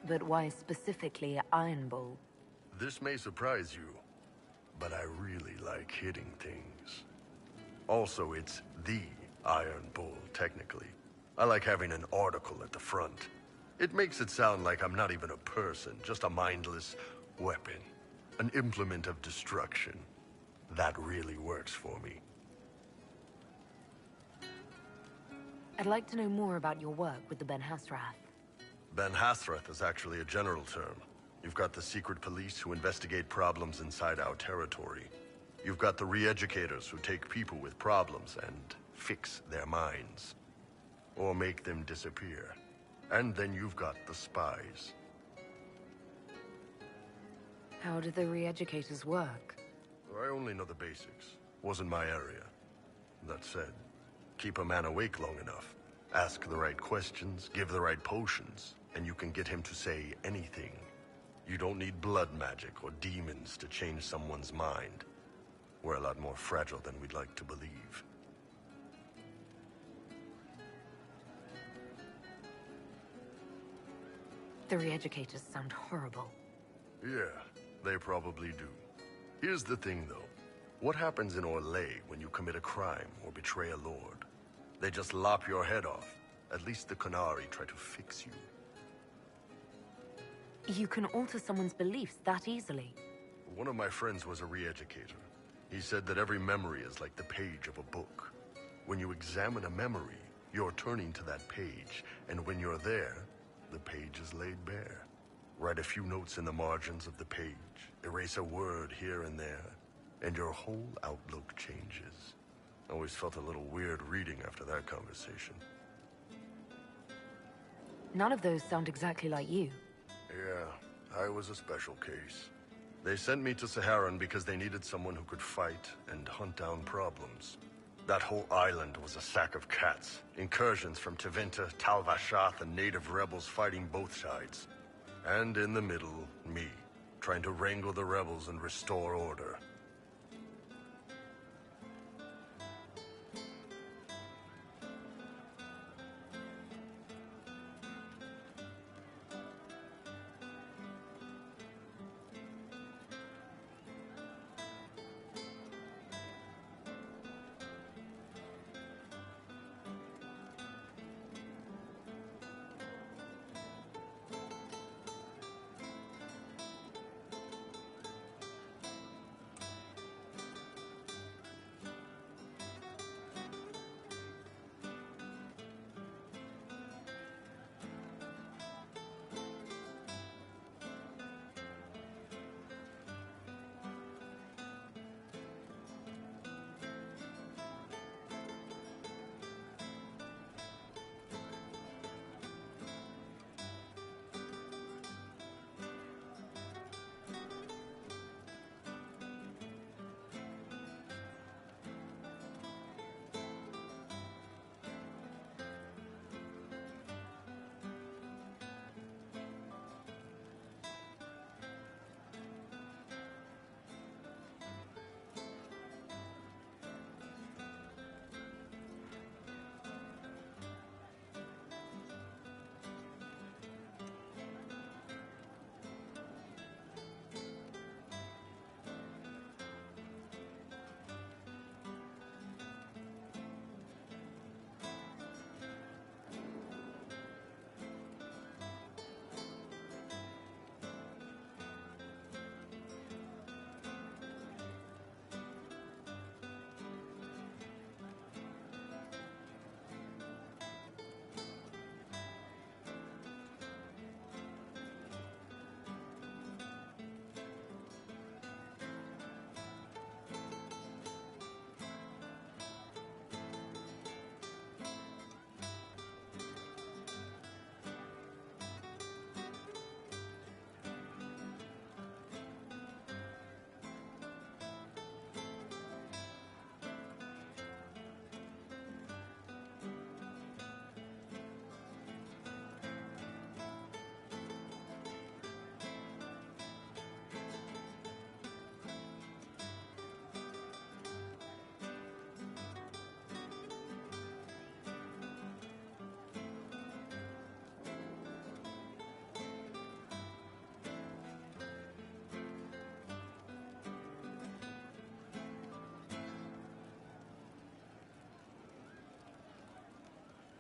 Speaker 2: But why specifically Iron Bull?
Speaker 16: This may surprise you, but I really like hitting things. Also, it's the Iron Bull, technically. I like having an article at the front. It makes it sound like I'm not even a person, just a mindless weapon. An implement of destruction. That really works for me.
Speaker 2: I'd like to know more about your work with the Ben Hasrath.
Speaker 16: Ben Hasrath is actually a general term. You've got the secret police who investigate problems inside our territory. You've got the re-educators who take people with problems and fix their minds. Or make them disappear. And then you've got the spies.
Speaker 2: How do the re-educators work?
Speaker 16: I only know the basics. Wasn't my area. That said, keep a man awake long enough. Ask the right questions, give the right potions, and you can get him to say anything. You don't need blood magic or demons to change someone's mind. We're a lot more fragile than we'd like to believe.
Speaker 2: The re-educators sound horrible.
Speaker 16: Yeah, they probably do. Here's the thing, though. What happens in Orlais when you commit a crime or betray a lord? They just lop your head off. At least the Qunari try to fix you.
Speaker 2: You can alter someone's beliefs that easily.
Speaker 16: One of my friends was a re-educator. He said that every memory is like the page of a book. When you examine a memory, you're turning to that page, and when you're there, the page is laid bare. Write a few notes in the margins of the page, erase a word here and there, and your whole outlook changes. Always felt a little weird reading after that conversation.
Speaker 2: None of those sound exactly like you.
Speaker 16: Yeah, I was a special case. They sent me to Saharan because they needed someone who could fight and hunt down problems. That whole island was a sack of cats. Incursions from Tevinter, Tal Vashath, and native rebels fighting both sides. And in the middle, me, trying to wrangle the rebels and restore order.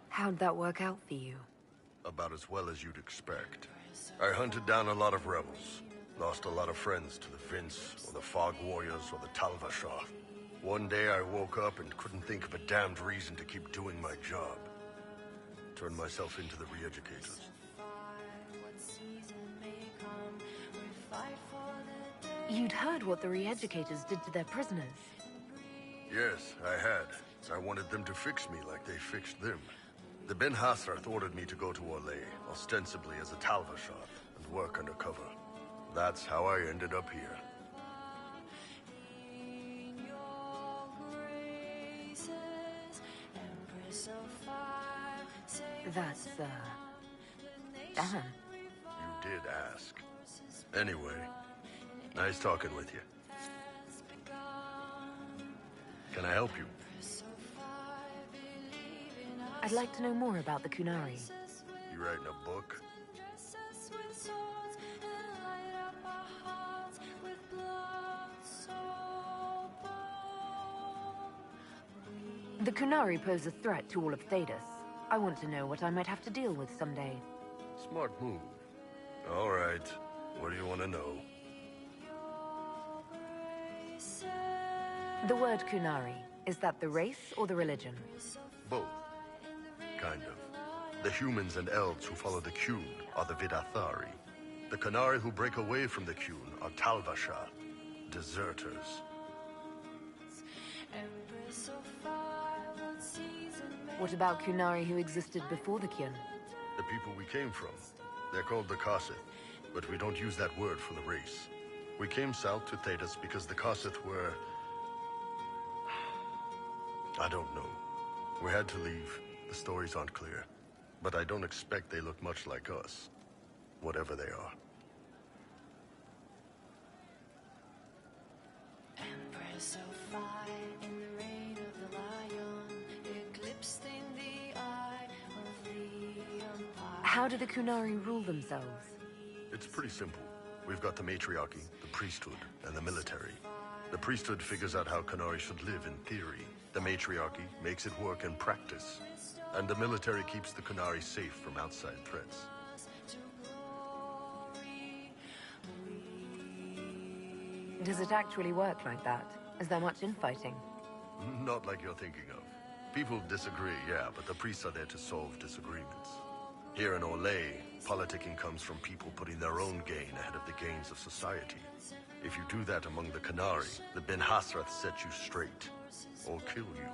Speaker 2: How'd that work out for you?
Speaker 16: About as well as you'd expect. I hunted down a lot of rebels. Lost a lot of friends to the Vince, or the Fog Warriors, or the Tal Vashath. One day I woke up and couldn't think of a damned reason to keep doing my job. Turned myself into the re-educators.
Speaker 2: You'd heard what the re-educators did to their prisoners.
Speaker 16: Yes, I had. I wanted them to fix me like they fixed them. The Ben Hasrath ordered me to go to Orlais, ostensibly as a Tal Vashath, and work undercover. That's how I ended up here.
Speaker 2: That's, damn.
Speaker 16: You did ask. Anyway, nice talking with you. Can I help you?
Speaker 2: I'd like to know more about the Kunari.
Speaker 16: You writing a book?
Speaker 2: The Kunari pose a threat to all of Thedas. I want to know what I might have to deal with someday.
Speaker 16: Smart move. All right. What do you want to know?
Speaker 2: The word Kunari, is that the race or the religion?
Speaker 16: Both. Kind of. The humans and elves who follow the Qun are the Vidathari. The Kunari who break away from the Qun are Tal Vashath, deserters.
Speaker 2: What about Kunari who existed before the Qun?
Speaker 16: The people we came from. They're called the Kossith, but we don't use that word for the race. We came south to Thedas because the Kossith were... I don't know. We had to leave. The stories aren't clear. But I don't expect they look much like us. Whatever they are.
Speaker 19: Empress of fire in the reign of the lion, eclipsed in the eye of the empire.
Speaker 2: How do the Kunari rule themselves?
Speaker 16: It's pretty simple. We've got the matriarchy, the priesthood, and the military. The priesthood figures out how Kunari should live in theory. The matriarchy makes it work in practice. And the military keeps the Kunari safe from outside threats.
Speaker 2: Does it actually work like that? Is there much infighting?
Speaker 16: Not like you're thinking of. People disagree, yeah, but the priests are there to solve disagreements. Here in Olay, politicking comes from people putting their own gain ahead of the gains of society. If you do that among the Kunari, the Ben Hasrath set you straight, or kill you.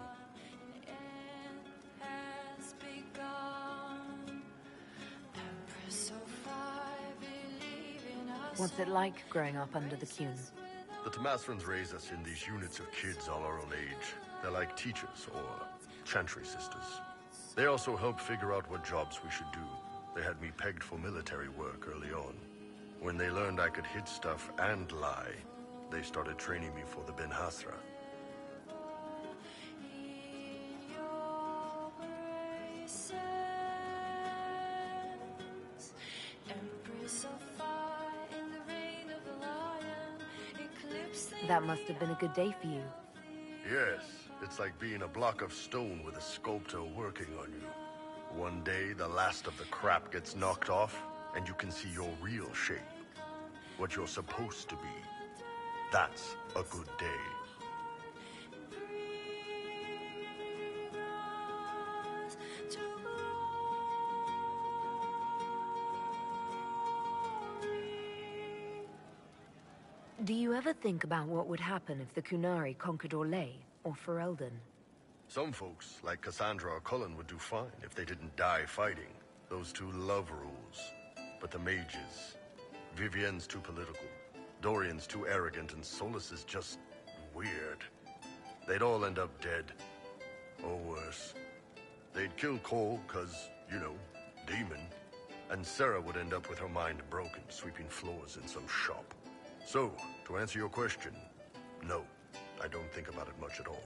Speaker 2: What's it like growing up under the Kun?
Speaker 16: The Tamasrans raise us in these units of kids all our own age. They're like teachers, or chantry sisters. They also help figure out what jobs we should do. They had me pegged for military work early on. When they learned I could hit stuff and lie, they started training me for the Ben Hasra.
Speaker 2: That must have been a good day for you.
Speaker 16: Yes, it's like being a block of stone with a sculptor working on you. One day, the last of the crap gets knocked off, and you can see your real shape. What you're supposed to be. That's a good day.
Speaker 2: Do you ever think about what would happen if the Kunari conquered Orlais or Ferelden?
Speaker 16: Some folks, like Cassandra or Cullen, would do fine if they didn't die fighting. Those two love rules. But the mages... Vivienne's too political. Dorian's too arrogant, and Solus is just... weird. They'd all end up dead. Or worse. They'd kill Cole, cause, you know, demon. And Sarah would end up with her mind broken, sweeping floors in some shop. So, to answer your question, no, I don't think about it much at all.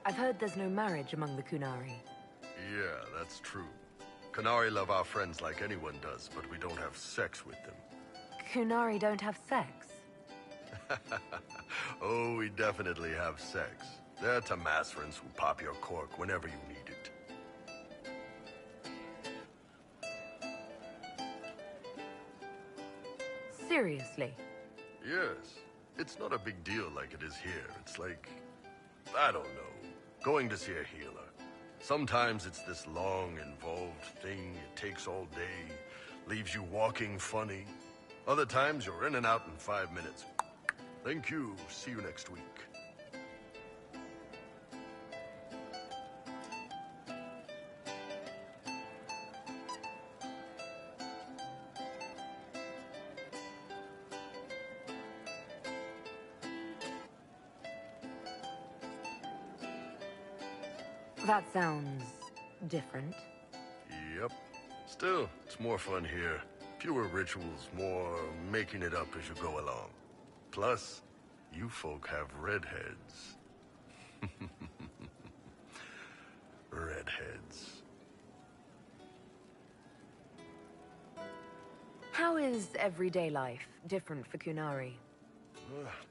Speaker 2: I've heard there's no marriage among the Kunari.
Speaker 16: Yeah, that's true. Kunari love our friends like anyone does, but we don't have sex with them.
Speaker 2: Kunari don't have sex?
Speaker 16: Oh, we definitely have sex. They're Tamasrans who pop your cork whenever you need it.
Speaker 2: Seriously?
Speaker 16: Yes. It's not a big deal like it is here. It's like, I don't know, going to see a healer. Sometimes it's this long, involved thing. It takes all day, leaves you walking funny. Other times you're in and out in 5 minutes. Thank you. See you next week.
Speaker 2: That sounds... different.
Speaker 16: Yep. Still, it's more fun here. Fewer rituals, more making it up as you go along. Plus, you folk have redheads. Redheads.
Speaker 2: How is everyday life different for Kunari?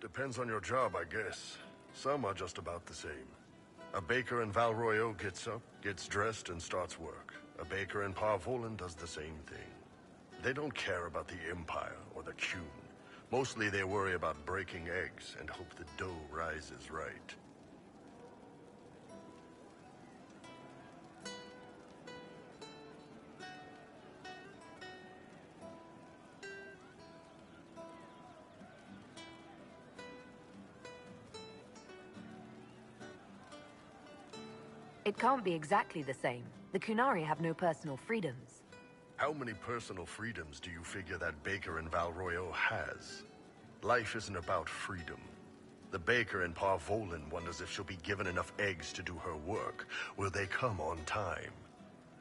Speaker 16: Depends on your job, I guess. Some are just about the same. A baker in Val Royeaux gets up, gets dressed, and starts work. A baker in Parvolan does the same thing. They don't care about the Empire or the Kun. Mostly they worry about breaking eggs and hope the dough rises right.
Speaker 2: It can't be exactly the same. The Kunari have no personal freedoms.
Speaker 16: How many personal freedoms do you figure that baker in Val Royeaux has? Life isn't about freedom. The baker in Parvolin wonders if she'll be given enough eggs to do her work. Will they come on time?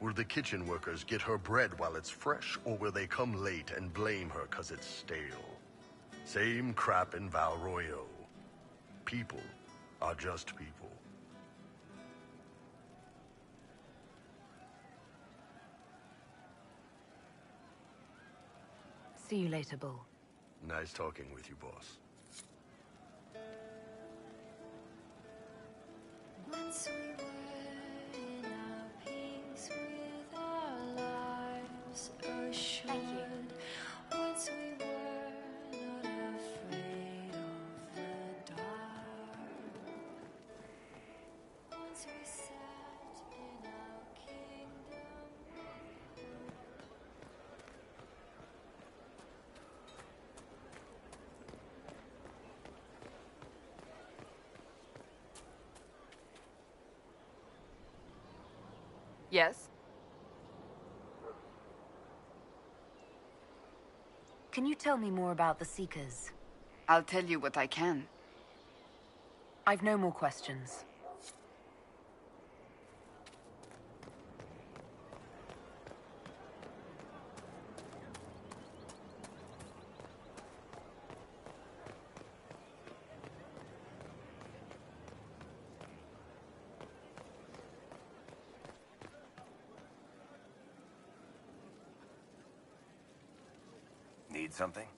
Speaker 16: Will the kitchen workers get her bread while it's fresh, or will they come late and blame her 'cause it's stale? Same crap in Val Royeaux. People are just people.
Speaker 2: See you later, Bull.
Speaker 16: Nice talking with you, boss.
Speaker 19: Once we were in our peace with our lives assured. Once we were not afraid of the dark. Once we sat in our kingdom.
Speaker 2: Yes? Can you tell me more about the Seekers?
Speaker 12: I'll tell you what I can.
Speaker 2: I've no more questions.
Speaker 15: Need something?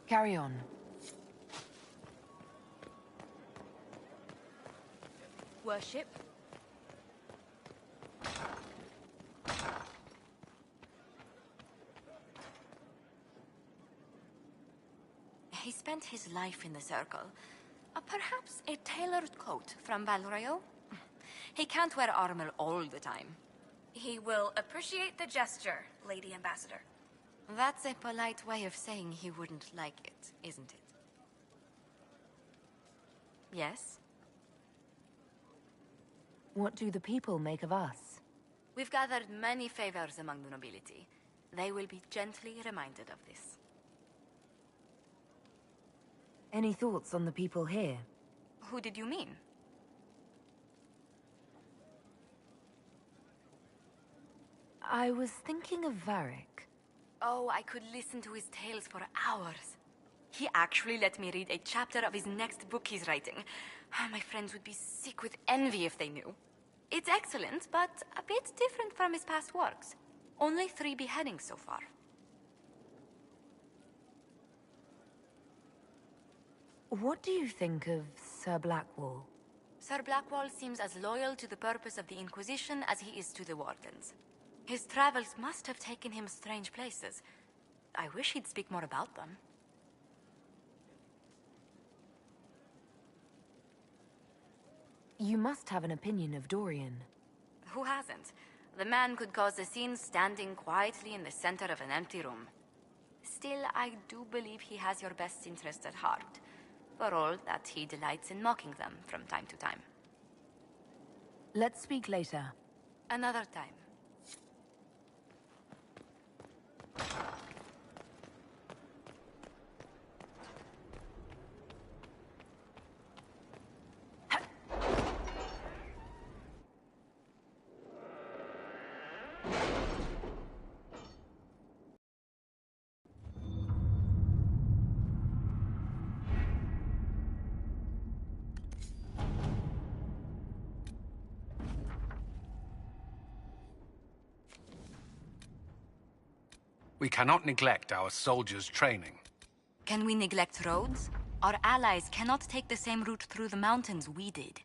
Speaker 2: Carry on.
Speaker 14: Worship. He spent his life in the Circle. Perhaps a tailored coat from Val Royeaux? He can't wear armor all the time.
Speaker 20: He will appreciate the gesture, Lady Ambassador.
Speaker 14: That's a polite way of saying he wouldn't like it, isn't it? Yes?
Speaker 2: What do the people make of us?
Speaker 14: We've gathered many favors among the nobility. They will be gently reminded of this.
Speaker 2: Any thoughts on the people here?
Speaker 14: Who did you mean?
Speaker 2: I was thinking of Varric.
Speaker 14: Oh, I could listen to his tales for hours. He actually let me read a chapter of his next book he's writing. My friends would be sick with envy if they knew. It's excellent, but a bit different from his past works. Only 3 beheadings so far.
Speaker 2: What do you think of Sir Blackwall?
Speaker 14: Sir Blackwall seems as loyal to the purpose of the Inquisition as he is to the Wardens. His travels must have taken him strange places. I wish he'd speak more about them.
Speaker 2: You must have an opinion of Dorian.
Speaker 14: Who hasn't? The man could cause a scene standing quietly in the center of an empty room. Still, I do believe he has your best interest at heart, for all that he delights in mocking them from time to time.
Speaker 2: Let's speak later.
Speaker 14: Another time.
Speaker 5: We cannot neglect our soldiers' training.
Speaker 14: Can we neglect roads? Our allies cannot take the same route through the mountains we did.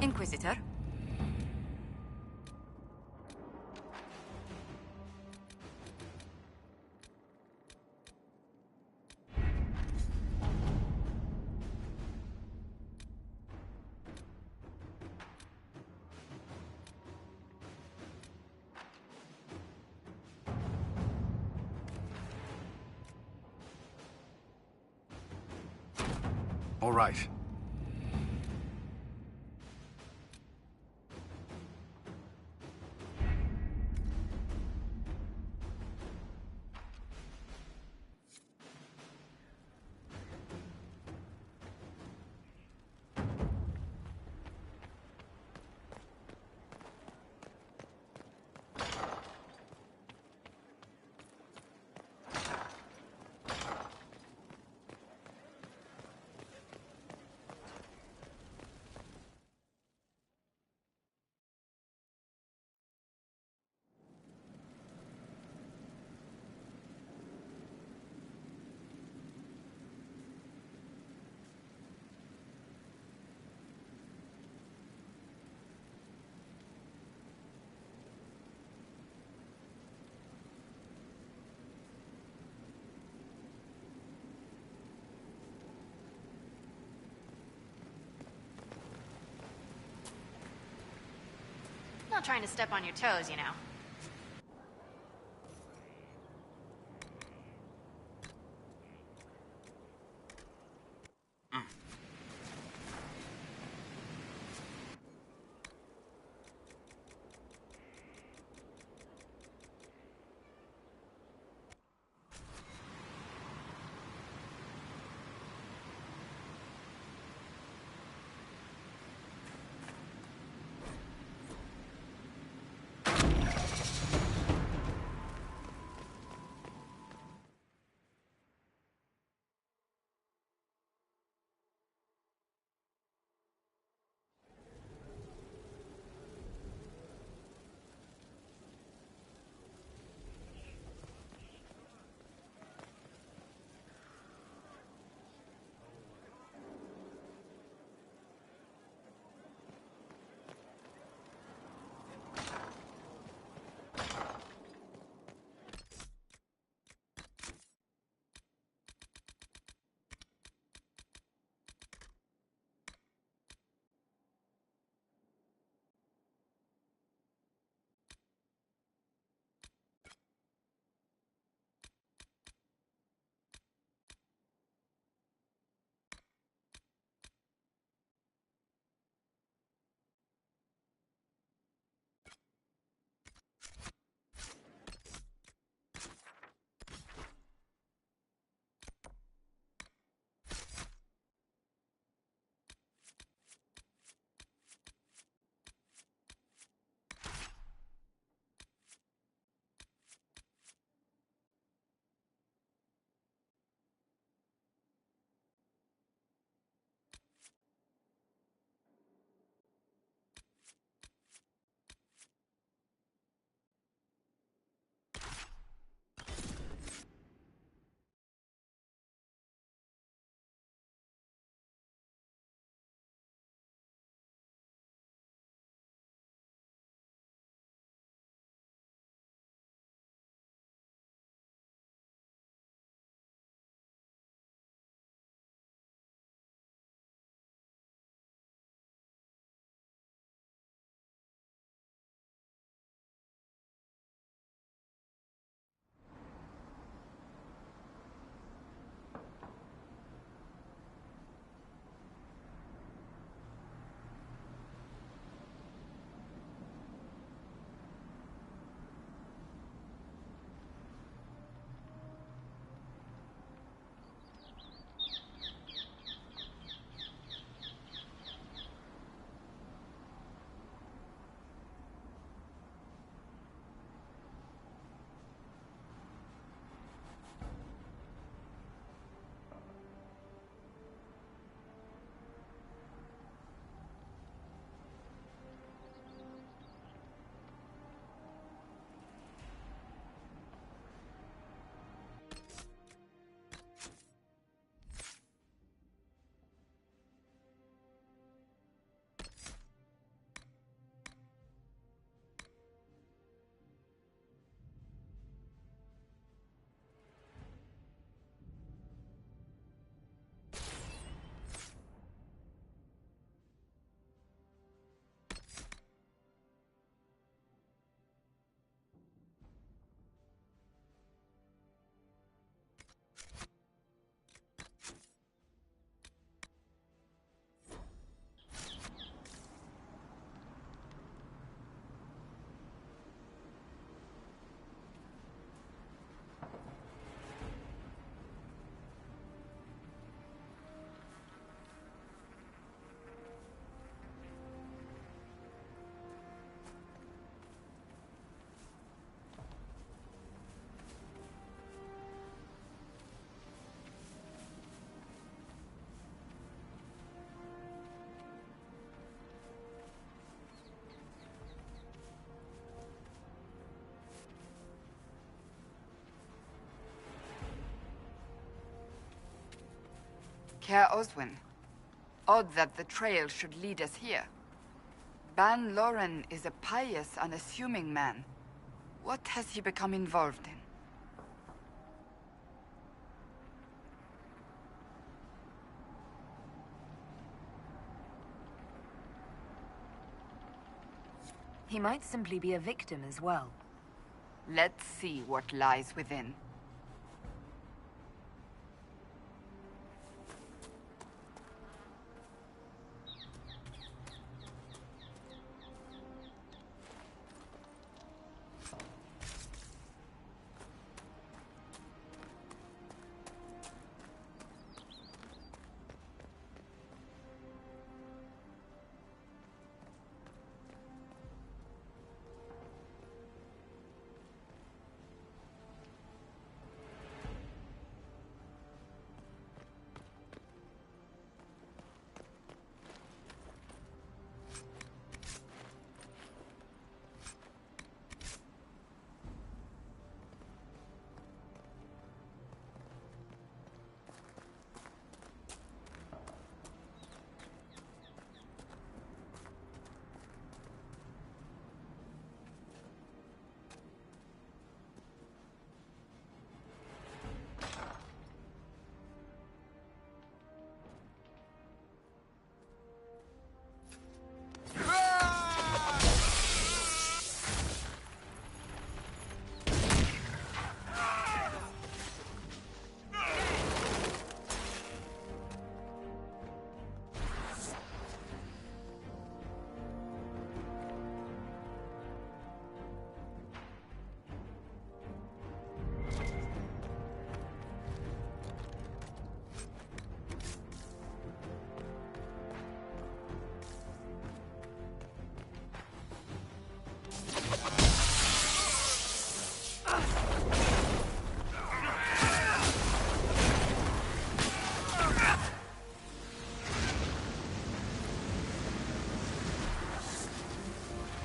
Speaker 14: Inquisitor?
Speaker 16: All right.
Speaker 1: Not trying to step on your toes, you know.
Speaker 12: Care Oswin. Odd that the trail should lead us here. Ban Loren is a pious, unassuming man. What has he become involved in?
Speaker 2: He might simply be a victim as well.
Speaker 12: Let's see what lies within.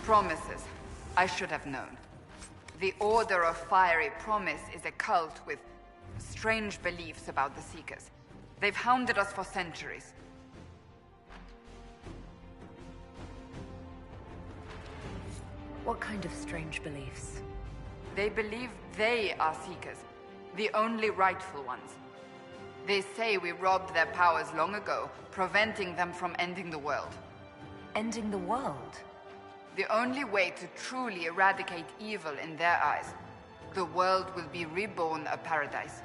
Speaker 12: Promises. I should have known. The Order of Fiery Promise is a cult with strange beliefs about the Seekers. They've hounded us for centuries.
Speaker 2: What kind of strange beliefs?
Speaker 12: They believe they are Seekers, the only rightful ones. They say we robbed their powers long ago, preventing them from ending the world.
Speaker 2: Ending the world?
Speaker 12: The only way to truly eradicate evil in their eyes. The world will be reborn a paradise.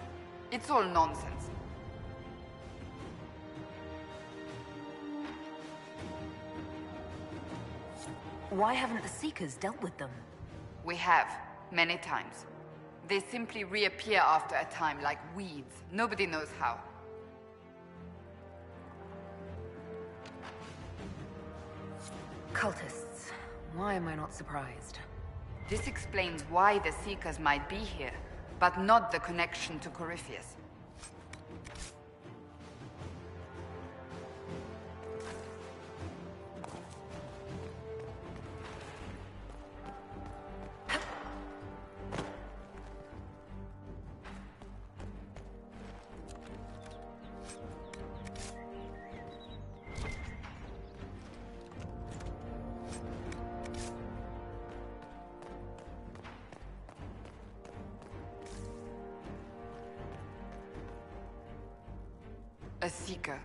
Speaker 12: It's all nonsense.
Speaker 2: Why haven't the Seekers dealt with them?
Speaker 12: We have, many times. They simply reappear after a time like weeds. Nobody knows how.
Speaker 2: Cultists. Why am I not surprised?
Speaker 12: This explains why the Seekers might be here, but not the connection to Corypheus. A Seeker.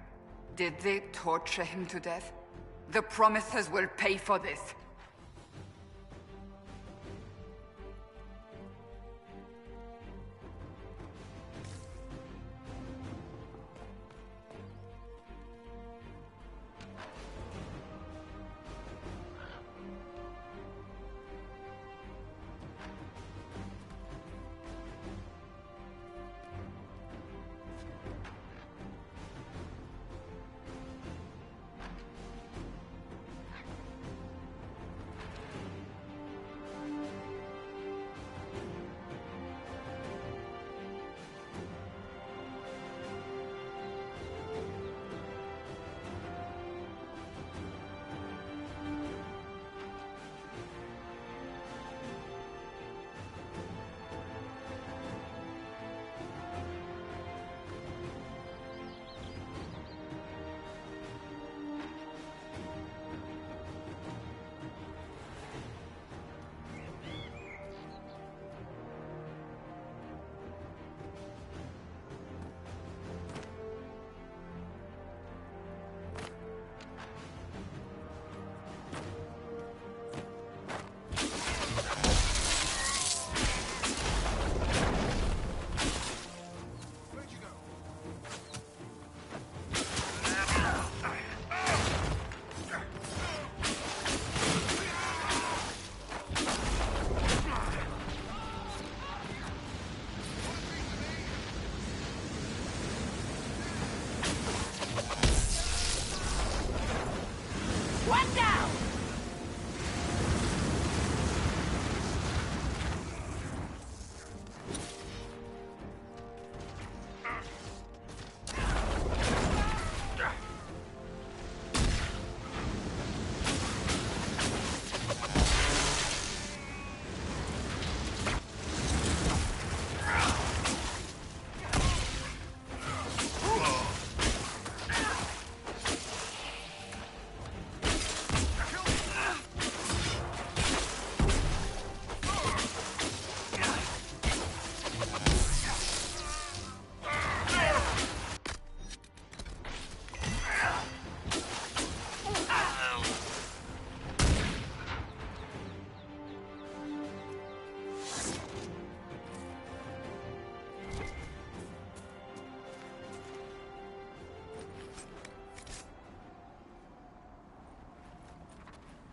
Speaker 12: Did they torture him to death? The Promisers will pay for this.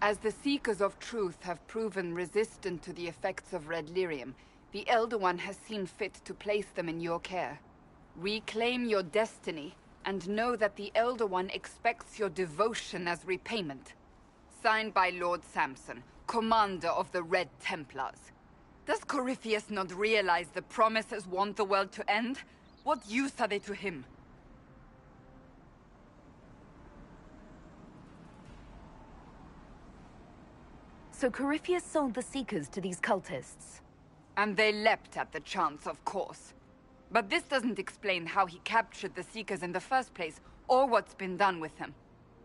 Speaker 12: As the Seekers of Truth have proven resistant to the effects of red lyrium, the Elder One has seen fit to place them in your care. Reclaim your destiny, and know that the Elder One expects your devotion as repayment. Signed by Lord Samson, Commander of the Red Templars. Does Corypheus not realize the promises want the world to end? What use are they to him?
Speaker 2: So Corypheus sold the Seekers to these cultists?
Speaker 12: And they leapt at the chance, of course. But this doesn't explain how he captured the Seekers in the first place, or what's been done with them.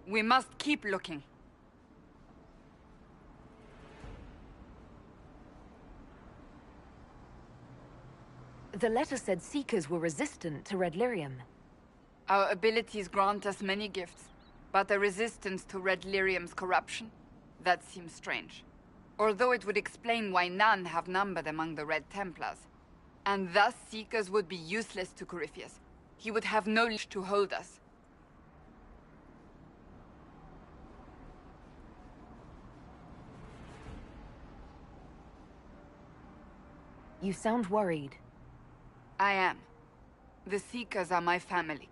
Speaker 12: We must keep looking.
Speaker 2: The letter said Seekers were resistant to red lyrium.
Speaker 12: Our abilities grant us many gifts, but a resistance to red lyrium's corruption? That seems strange. Although it would explain why none have numbered among the Red Templars. And thus Seekers would be useless to Corypheus. He would have no leash to hold us.
Speaker 2: You sound worried.
Speaker 12: I am. The Seekers are my family.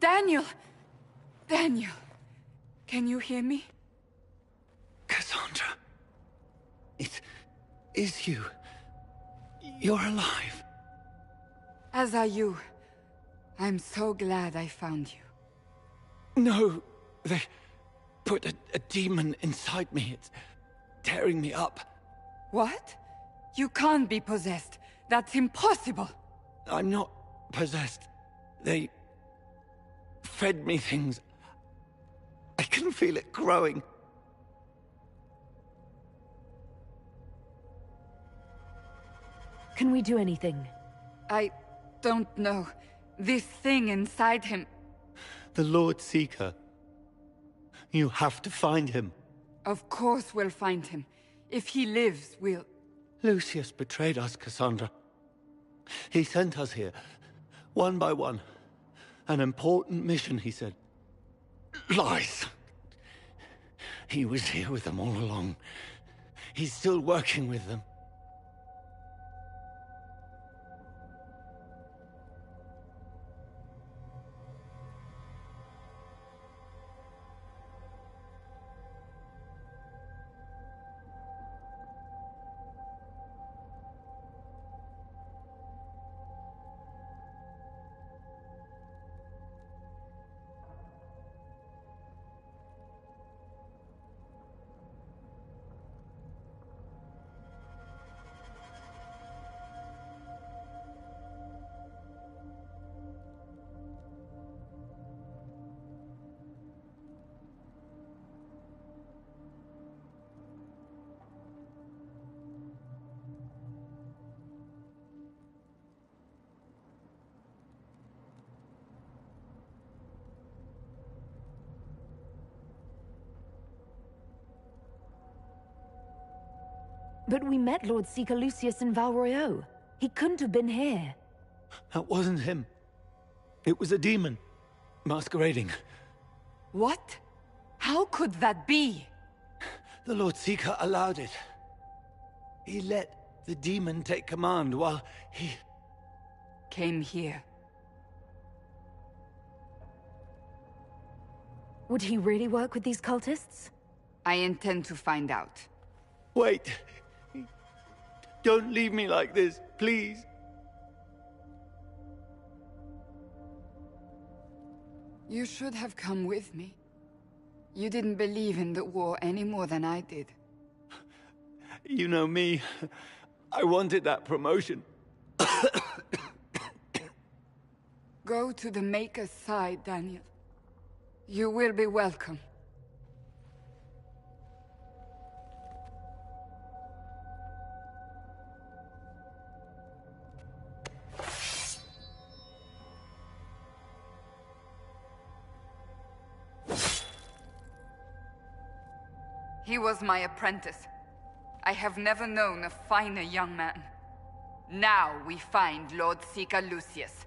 Speaker 12: Daniel! Daniel! Can you hear me?
Speaker 21: Cassandra. It is you. You're alive.
Speaker 12: As are you. I'm so glad I found you.
Speaker 21: No, they put a demon inside me. It's tearing me up.
Speaker 12: What? You can't be possessed. That's impossible.
Speaker 21: I'm not possessed. They fed me things. I can feel it growing.
Speaker 2: Can we do anything?
Speaker 12: I don't know. This thing inside him...
Speaker 21: The Lord Seeker. You have to find him.
Speaker 12: Of course we'll find him. If he lives, we'll...
Speaker 21: Lucius betrayed us, Cassandra. He sent us here, one by one. An important mission, he said. Lies! He was here with them all along. He's still working with them.
Speaker 2: But we met Lord Seeker Lucius in Val Royeaux. He couldn't have been here.
Speaker 21: That wasn't him. It was a demon, masquerading.
Speaker 12: What? How could that be?
Speaker 21: The Lord Seeker allowed it. He let the demon take command while he...
Speaker 12: came here.
Speaker 2: Would he really work with these cultists?
Speaker 12: I intend to find out.
Speaker 21: Wait. Don't leave me like this, please.
Speaker 12: You should have come with me. You didn't believe in the war any more than I did.
Speaker 21: You know me. I wanted that promotion.
Speaker 12: Go to the Maker's side, Daniel. You will be welcome. He was my apprentice. I have never known a finer young man. Now we find Lord Seeker Lucius.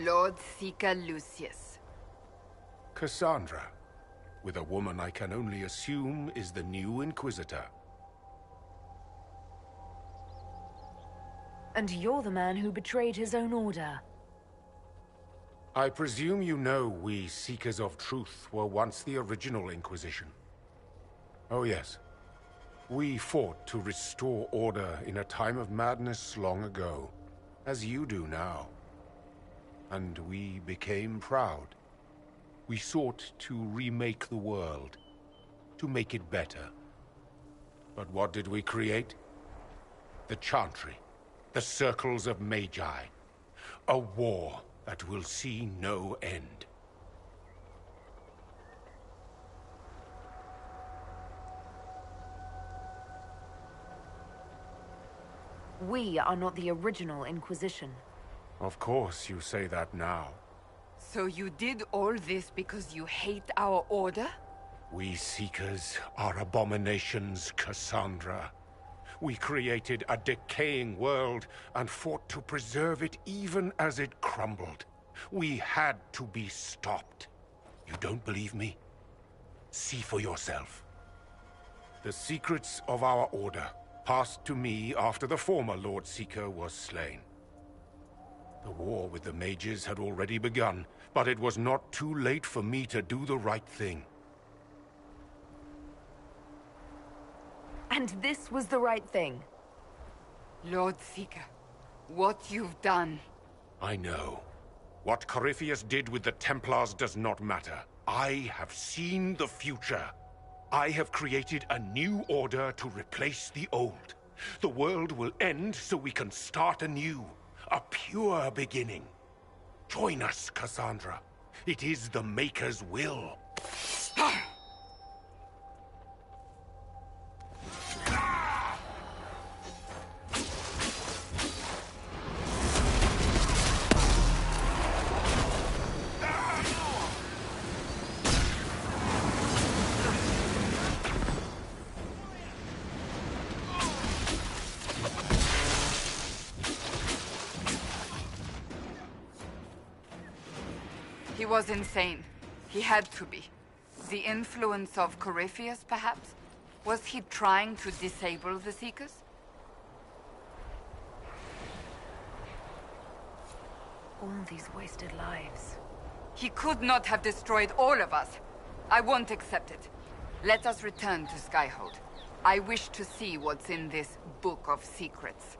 Speaker 12: Lord Seeker Lucius.
Speaker 10: Cassandra, with a woman I can only assume is the new Inquisitor.
Speaker 2: And you're the man who betrayed his own order.
Speaker 10: I presume you know we Seekers of Truth were once the original Inquisition. Oh yes. We fought to restore order in a time of madness long ago, as you do now. And we became proud. We sought to remake the world, to make it better. But what did we create? The Chantry, the Circles of Magi. A war that will see no end.
Speaker 2: We are not the original Inquisition.
Speaker 10: Of course you say that now.
Speaker 12: So you did all this because you hate our order?
Speaker 10: We Seekers are abominations, Cassandra. We created a decaying world and fought to preserve it even as it crumbled. We had to be stopped. You don't believe me? See for yourself. The secrets of our order passed to me after the former Lord Seeker was slain. The war with the mages had already begun, but it was not too late for me to do the right thing.
Speaker 2: And this was the right thing.
Speaker 12: Lord Seeker, what you've done.
Speaker 10: I know. What Corypheus did with the Templars does not matter. I have seen the future. I have created a new order to replace the old. The world will end so we can start anew. A pure beginning. Join us, Cassandra. It is the Maker's will.
Speaker 12: He was insane. He had to be. The influence of Corypheus, perhaps? Was he trying to disable the Seekers?
Speaker 2: All these wasted lives.
Speaker 12: He could not have destroyed all of us. I won't accept it. Let us return to Skyhold. I wish to see what's in this Book of Secrets.